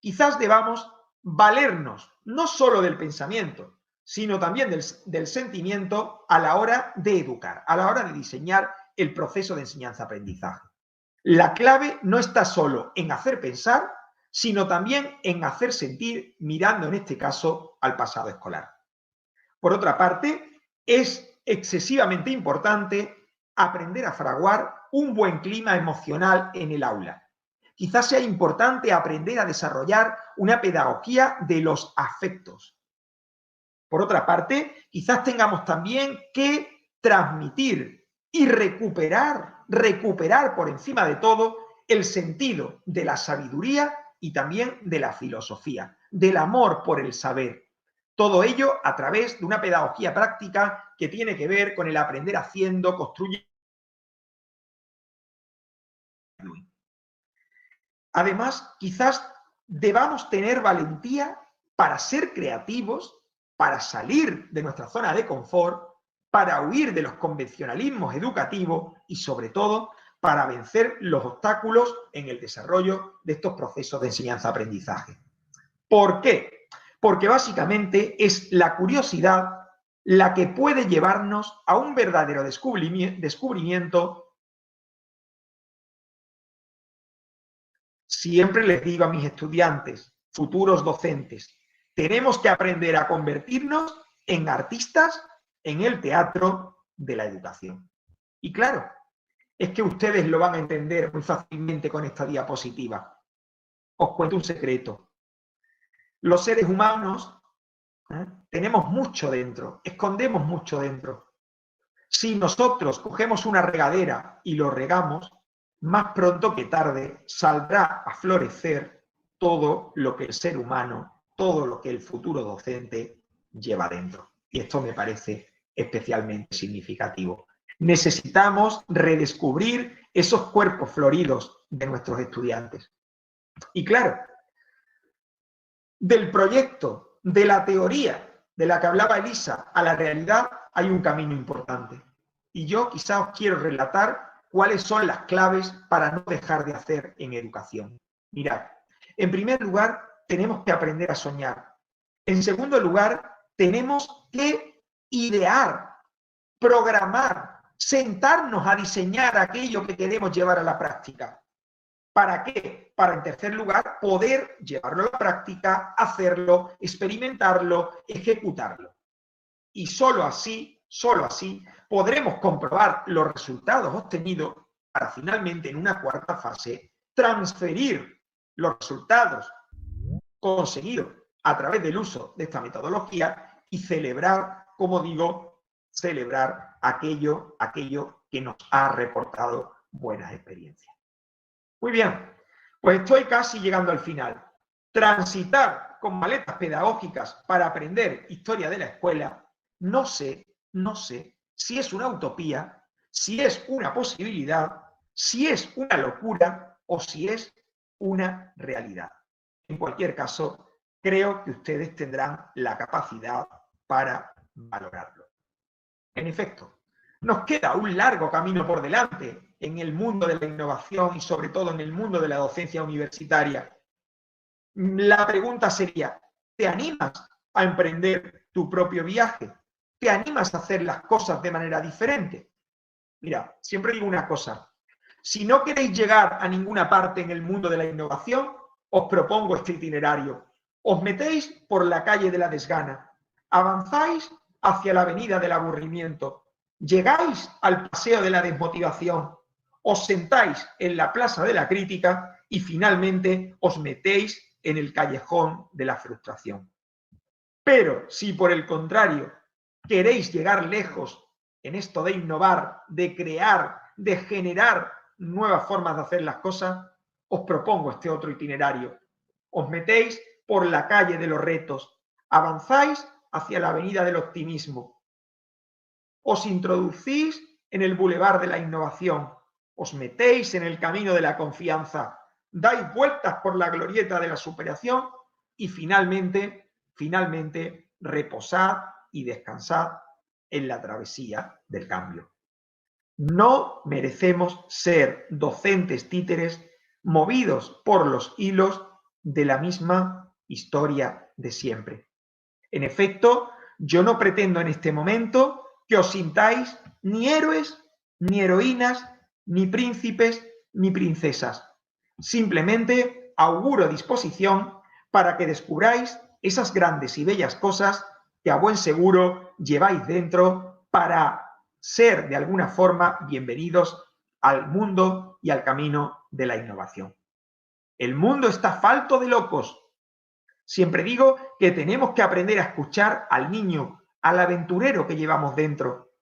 Quizás debamos valernos no solo del pensamiento, sino también del sentimiento a la hora de educar, a la hora de diseñar el proceso de enseñanza-aprendizaje. La clave no está solo en hacer pensar, sino también en hacer sentir, mirando en este caso al pasado escolar. Por otra parte, es excesivamente importante aprender a fraguar un buen clima emocional en el aula. Quizás sea importante aprender a desarrollar una pedagogía de los afectos. Por otra parte, quizás tengamos también que transmitir y recuperar por encima de todo el sentido de la sabiduría y también de la filosofía, del amor por el saber. Todo ello a través de una pedagogía práctica que tiene que ver con el aprender haciendo, construyendo. Además, quizás debamos tener valentía para ser creativos, para salir de nuestra zona de confort, para huir de los convencionalismos educativos y, sobre todo, para vencer los obstáculos en el desarrollo de estos procesos de enseñanza-aprendizaje. ¿Por qué? Porque básicamente es la curiosidad la que puede llevarnos a un verdadero descubrimiento. Siempre les digo a mis estudiantes, futuros docentes, tenemos que aprender a convertirnos en artistas en el teatro de la educación. Y claro, es que ustedes lo van a entender muy fácilmente con esta diapositiva. Os cuento un secreto. Los seres humanos tenemos mucho dentro, escondemos mucho dentro. Si nosotros cogemos una regadera y lo regamos, más pronto que tarde saldrá a florecer todo lo que el ser humano, todo lo que el futuro docente lleva dentro. Y esto me parece especialmente significativo. Necesitamos redescubrir esos cuerpos floridos de nuestros estudiantes. Y claro, del proyecto, de la teoría de la que hablaba Elisa a la realidad, hay un camino importante. Y yo quizá os quiero relatar cuáles son las claves para no dejar de hacer en educación. Mirad, en primer lugar, tenemos que aprender a soñar. En segundo lugar, tenemos que idear, programar, sentarnos a diseñar aquello que queremos llevar a la práctica. ¿Para qué? Para, en tercer lugar, poder llevarlo a la práctica, hacerlo, experimentarlo, ejecutarlo. Y solo así podremos comprobar los resultados obtenidos para finalmente, en una cuarta fase, transferir los resultados conseguidos a través del uso de esta metodología y celebrar, como digo, celebrar aquello que nos ha reportado buenas experiencias. Muy bien, pues estoy casi llegando al final. Transitar con maletas pedagógicas para aprender historia de la escuela, no sé si es una utopía, si es una posibilidad, si es una locura o si es una realidad. En cualquier caso, creo que ustedes tendrán la capacidad para valorarlo. En efecto, nos queda un largo camino por delante en el mundo de la innovación y sobre todo en el mundo de la docencia universitaria. La pregunta sería, ¿te animas a emprender tu propio viaje? ¿Te animas a hacer las cosas de manera diferente? Mira, siempre digo una cosa. Si no queréis llegar a ninguna parte en el mundo de la innovación, os propongo este itinerario. Os metéis por la calle de la desgana, avanzáis hacia la avenida del aburrimiento, llegáis al paseo de la desmotivación, os sentáis en la plaza de la crítica y finalmente os metéis en el callejón de la frustración. Pero si por el contrario queréis llegar lejos en esto de innovar, de crear, de generar nuevas formas de hacer las cosas, os propongo este otro itinerario. Os metéis por la calle de los retos, avanzáis hacia la avenida del optimismo, os introducís en el bulevar de la innovación, os metéis en el camino de la confianza, dais vueltas por la glorieta de la superación y finalmente reposad y descansad en la travesía del cambio. No merecemos ser docentes títeres movidos por los hilos de la misma historia de siempre. En efecto, yo no pretendo en este momento que os sintáis ni héroes, ni heroínas, ni príncipes, ni princesas. Simplemente auguro disposición para que descubráis esas grandes y bellas cosas que a buen seguro lleváis dentro para ser de alguna forma bienvenidos al mundo y al camino de la innovación. El mundo está falto de locos. Siempre digo que tenemos que aprender a escuchar al niño, al aventurero que llevamos dentro.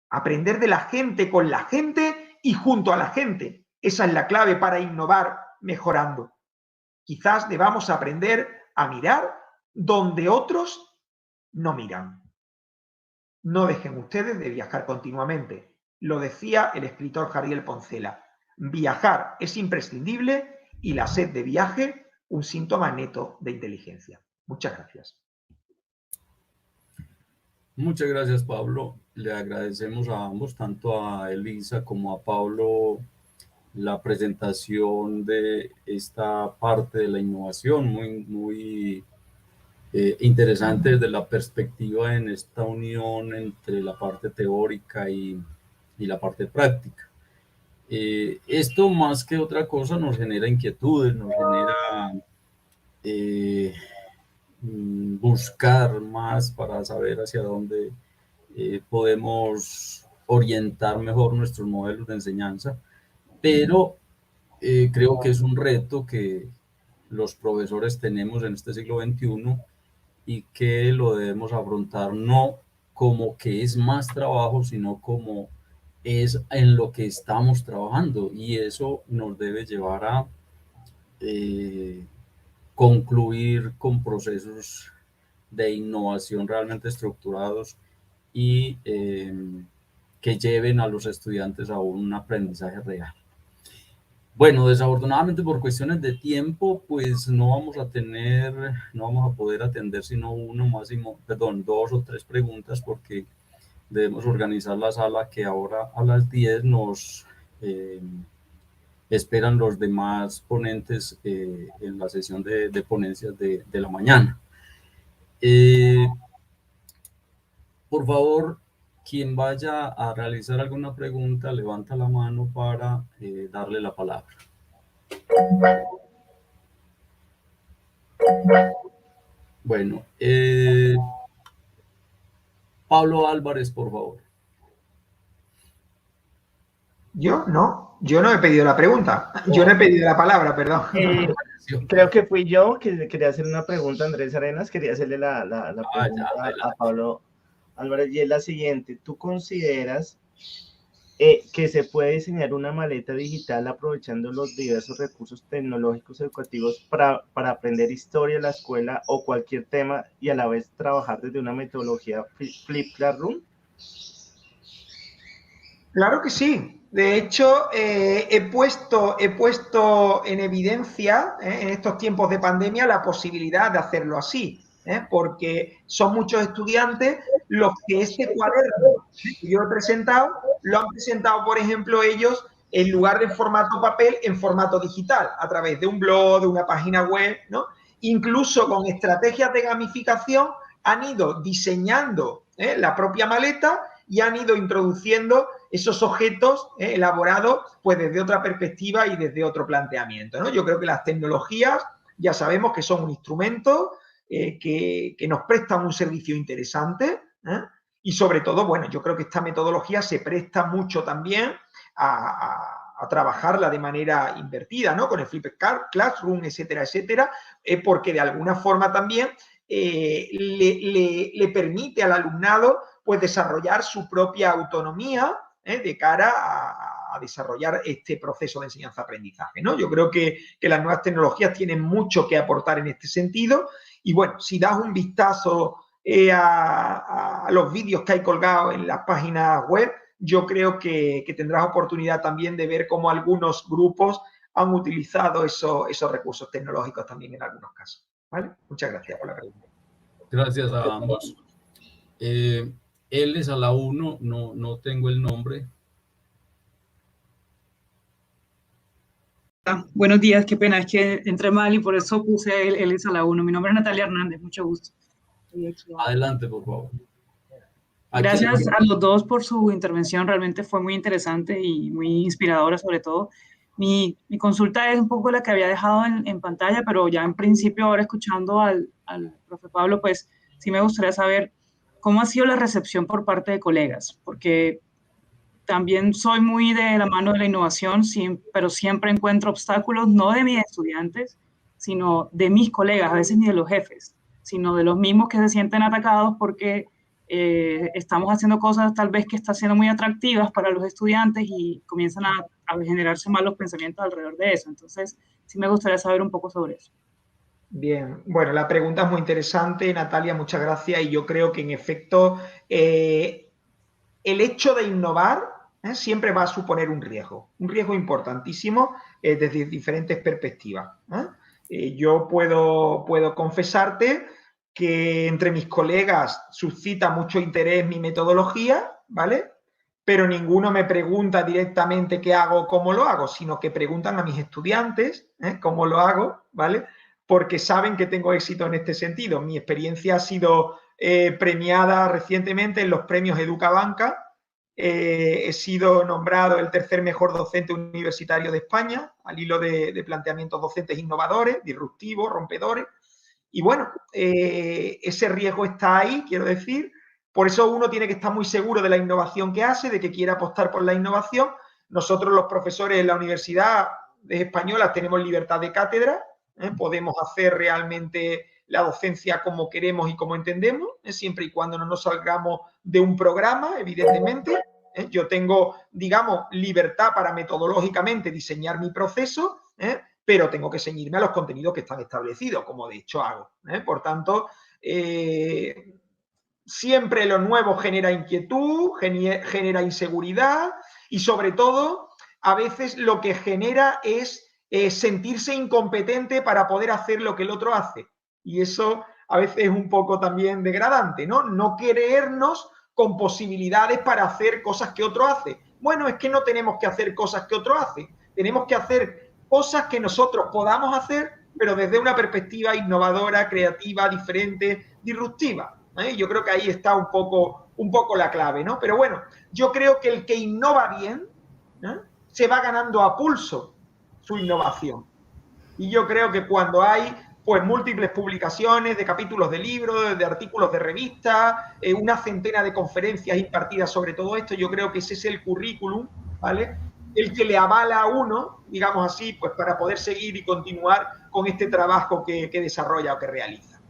Aprender de la gente con la gente y junto a la gente. Esa es la clave para innovar mejorando. Quizás debamos aprender a mirar donde otros no miran. No dejen ustedes de viajar continuamente. Lo decía el escritor Jardiel Poncela. Viajar es imprescindible y la sed de viaje un síntoma neto de inteligencia. Muchas gracias. Muchas gracias, Pablo. Le agradecemos a ambos, tanto a Elisa como a Pablo, la presentación de esta parte de la innovación, muy interesante desde la perspectiva en esta unión entre la parte teórica y la parte práctica. Esto más que otra cosa nos genera inquietudes, nos genera buscar más para saber hacia dónde podemos orientar mejor nuestros modelos de enseñanza, pero creo que es un reto que los profesores tenemos en este siglo XXI y que lo debemos afrontar no como que es más trabajo, sino como es en lo que estamos trabajando, y eso nos debe llevar a concluir con procesos de innovación realmente estructurados y que lleven a los estudiantes a un aprendizaje real. Bueno, desafortunadamente por cuestiones de tiempo, pues no vamos a poder atender sino dos o tres preguntas, porque debemos organizar la sala que ahora a las 10 nos esperan los demás ponentes en la sesión de ponencias de la mañana. Por favor, quien vaya a realizar alguna pregunta, levanta la mano para darle la palabra. Bueno, Pablo Álvarez, por favor. Yo no he pedido la pregunta. Yo no he pedido la palabra, perdón. Creo que fui yo que quería hacer una pregunta, Andrés Arenas, quería hacerle la pregunta a Pablo Álvarez, y es la siguiente. ¿Tú consideras que se puede diseñar una maleta digital aprovechando los diversos recursos tecnológicos educativos para aprender historia en la escuela o cualquier tema y a la vez trabajar desde una metodología Flip Classroom? Claro que sí. De hecho, he puesto en evidencia en estos tiempos de pandemia la posibilidad de hacerlo así, porque son muchos estudiantes los que este cuaderno que yo he presentado, lo han presentado, por ejemplo, ellos en lugar de formato papel, en formato digital, a través de un blog, de una página web, ¿no? Incluso con estrategias de gamificación han ido diseñando la propia maleta y han ido introduciendo esos objetos elaborados pues desde otra perspectiva y desde otro planteamiento, ¿no? Yo creo que las tecnologías ya sabemos que son un instrumento que nos prestan un servicio interesante, y sobre todo, bueno, yo creo que esta metodología se presta mucho también a trabajarla de manera invertida, ¿no? Con el Flipped Classroom, etcétera, etcétera, porque de alguna forma también le permite al alumnado pues desarrollar su propia autonomía de cara a desarrollar este proceso de enseñanza-aprendizaje, ¿no? Yo creo que las nuevas tecnologías tienen mucho que aportar en este sentido y bueno, si das un vistazo a los vídeos que hay colgados en las páginas web, yo creo que tendrás oportunidad también de ver cómo algunos grupos han utilizado esos recursos tecnológicos también en algunos casos, ¿vale? Muchas gracias por la pregunta. Gracias a ambos. Él es a la 1, no tengo el nombre. Buenos días, qué pena, es que entré mal y por eso puse él es a la 1. Mi nombre es Natalia Hernández, mucho gusto. Adelante, por favor. Gracias a los dos por su intervención, realmente fue muy interesante y muy inspiradora sobre todo. Mi consulta es un poco la que había dejado en pantalla, pero ya en principio ahora escuchando al profe Pablo, pues sí me gustaría saber cómo ha sido la recepción por parte de colegas, porque también soy muy de la mano de la innovación, pero siempre encuentro obstáculos, no de mis estudiantes, sino de mis colegas, a veces ni de los jefes, sino de los mismos que se sienten atacados porque estamos haciendo cosas tal vez que están siendo muy atractivas para los estudiantes y comienzan a generarse malos pensamientos alrededor de eso. Entonces, sí me gustaría saber un poco sobre eso. Bien, bueno, la pregunta es muy interesante, Natalia, muchas gracias. Y yo creo que en efecto el hecho de innovar siempre va a suponer un riesgo importantísimo desde diferentes perspectivas. Yo puedo confesarte que entre mis colegas suscita mucho interés mi metodología, ¿vale? Pero ninguno me pregunta directamente qué hago, cómo lo hago, sino que preguntan a mis estudiantes cómo lo hago, ¿vale? Porque saben que tengo éxito en este sentido. Mi experiencia ha sido premiada recientemente en los premios Educabanca. He sido nombrado el tercer mejor docente universitario de España, al hilo de planteamientos docentes innovadores, disruptivos, rompedores. Y bueno, ese riesgo está ahí, quiero decir. Por eso uno tiene que estar muy seguro de la innovación que hace, de que quiere apostar por la innovación. Nosotros los profesores en la Universidad Española tenemos libertad de cátedra, podemos hacer realmente la docencia como queremos y como entendemos, siempre y cuando no nos salgamos de un programa, evidentemente. Yo tengo, digamos, libertad para metodológicamente diseñar mi proceso, pero tengo que ceñirme a los contenidos que están establecidos, como de hecho hago. Por tanto, siempre lo nuevo genera inquietud, genera inseguridad y sobre todo, a veces lo que genera es sentirse incompetente para poder hacer lo que el otro hace. Y eso a veces es un poco también degradante, ¿no? No creernos con posibilidades para hacer cosas que otro hace. Bueno, es que no tenemos que hacer cosas que otros hacen. Tenemos que hacer cosas que nosotros podamos hacer, pero desde una perspectiva innovadora, creativa, diferente, disruptiva. Yo creo que ahí está un poco la clave, ¿no? Pero bueno, yo creo que el que innova bien se va ganando a pulso su innovación. Y yo creo que cuando hay pues múltiples publicaciones de capítulos de libros, de artículos de revistas, una centena de conferencias impartidas sobre todo esto, yo creo que ese es el currículum, ¿vale? El que le avala a uno, digamos así, pues para poder seguir y continuar con este trabajo que desarrolla o que realiza.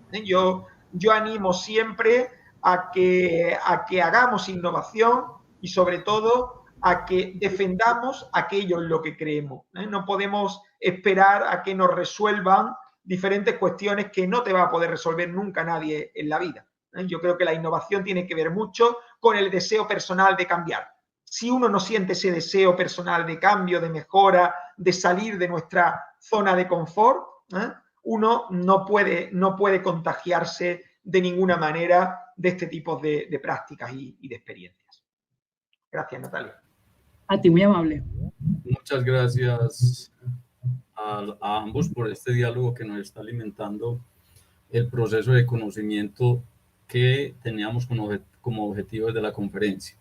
Yo animo siempre a que hagamos innovación y sobre todo a que defendamos aquello en lo que creemos. No podemos esperar a que nos resuelvan diferentes cuestiones que no te va a poder resolver nunca nadie en la vida. Yo creo que la innovación tiene que ver mucho con el deseo personal de cambiar. Si uno no siente ese deseo personal de cambio, de mejora, de salir de nuestra zona de confort, uno no puede contagiarse de ninguna manera de este tipo de prácticas y de experiencias. Gracias, Natalia. A ti, muy amable. Muchas gracias a ambos por este diálogo que nos está alimentando el proceso de conocimiento que teníamos como objetivo de la conferencia.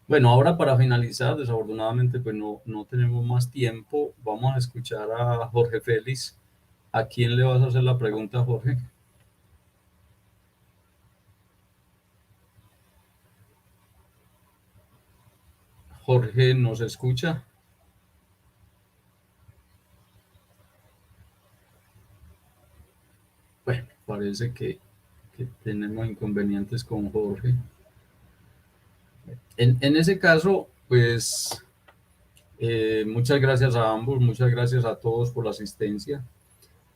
Bueno, ahora para finalizar, desafortunadamente pues no tenemos más tiempo, vamos a escuchar a Jorge Félix. ¿A quién le vas a hacer la pregunta, Jorge? Jorge, ¿nos escucha? Bueno, parece que tenemos inconvenientes con Jorge. En ese caso, pues, muchas gracias a ambos, muchas gracias a todos por la asistencia.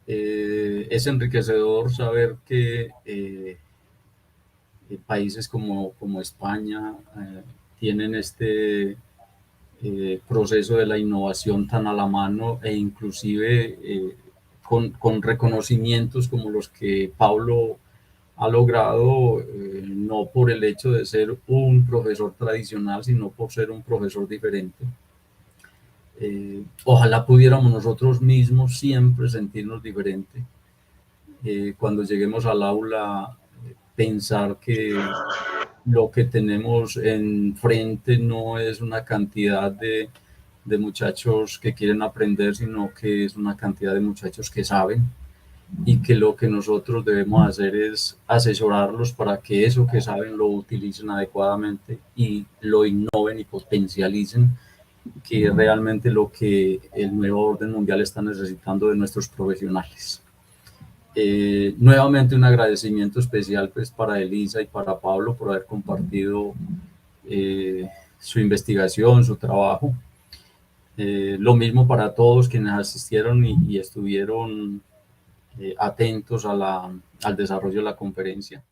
Es enriquecedor saber que países como España tienen este proceso de la innovación tan a la mano e inclusive con reconocimientos como los que Pablo ha logrado, no por el hecho de ser un profesor tradicional, sino por ser un profesor diferente. Ojalá pudiéramos nosotros mismos siempre sentirnos diferentes. Cuando lleguemos al aula, pensar que lo que tenemos enfrente no es una cantidad de muchachos que quieren aprender, sino que es una cantidad de muchachos que saben, y que lo que nosotros debemos hacer es asesorarlos para que eso que saben lo utilicen adecuadamente y lo innoven y potencialicen, que es realmente lo que el nuevo orden mundial está necesitando de nuestros profesionales. Nuevamente un agradecimiento especial pues para Elisa y para Pablo por haber compartido su investigación, su trabajo. Lo mismo para todos quienes asistieron y estuvieron atentos al desarrollo de la conferencia.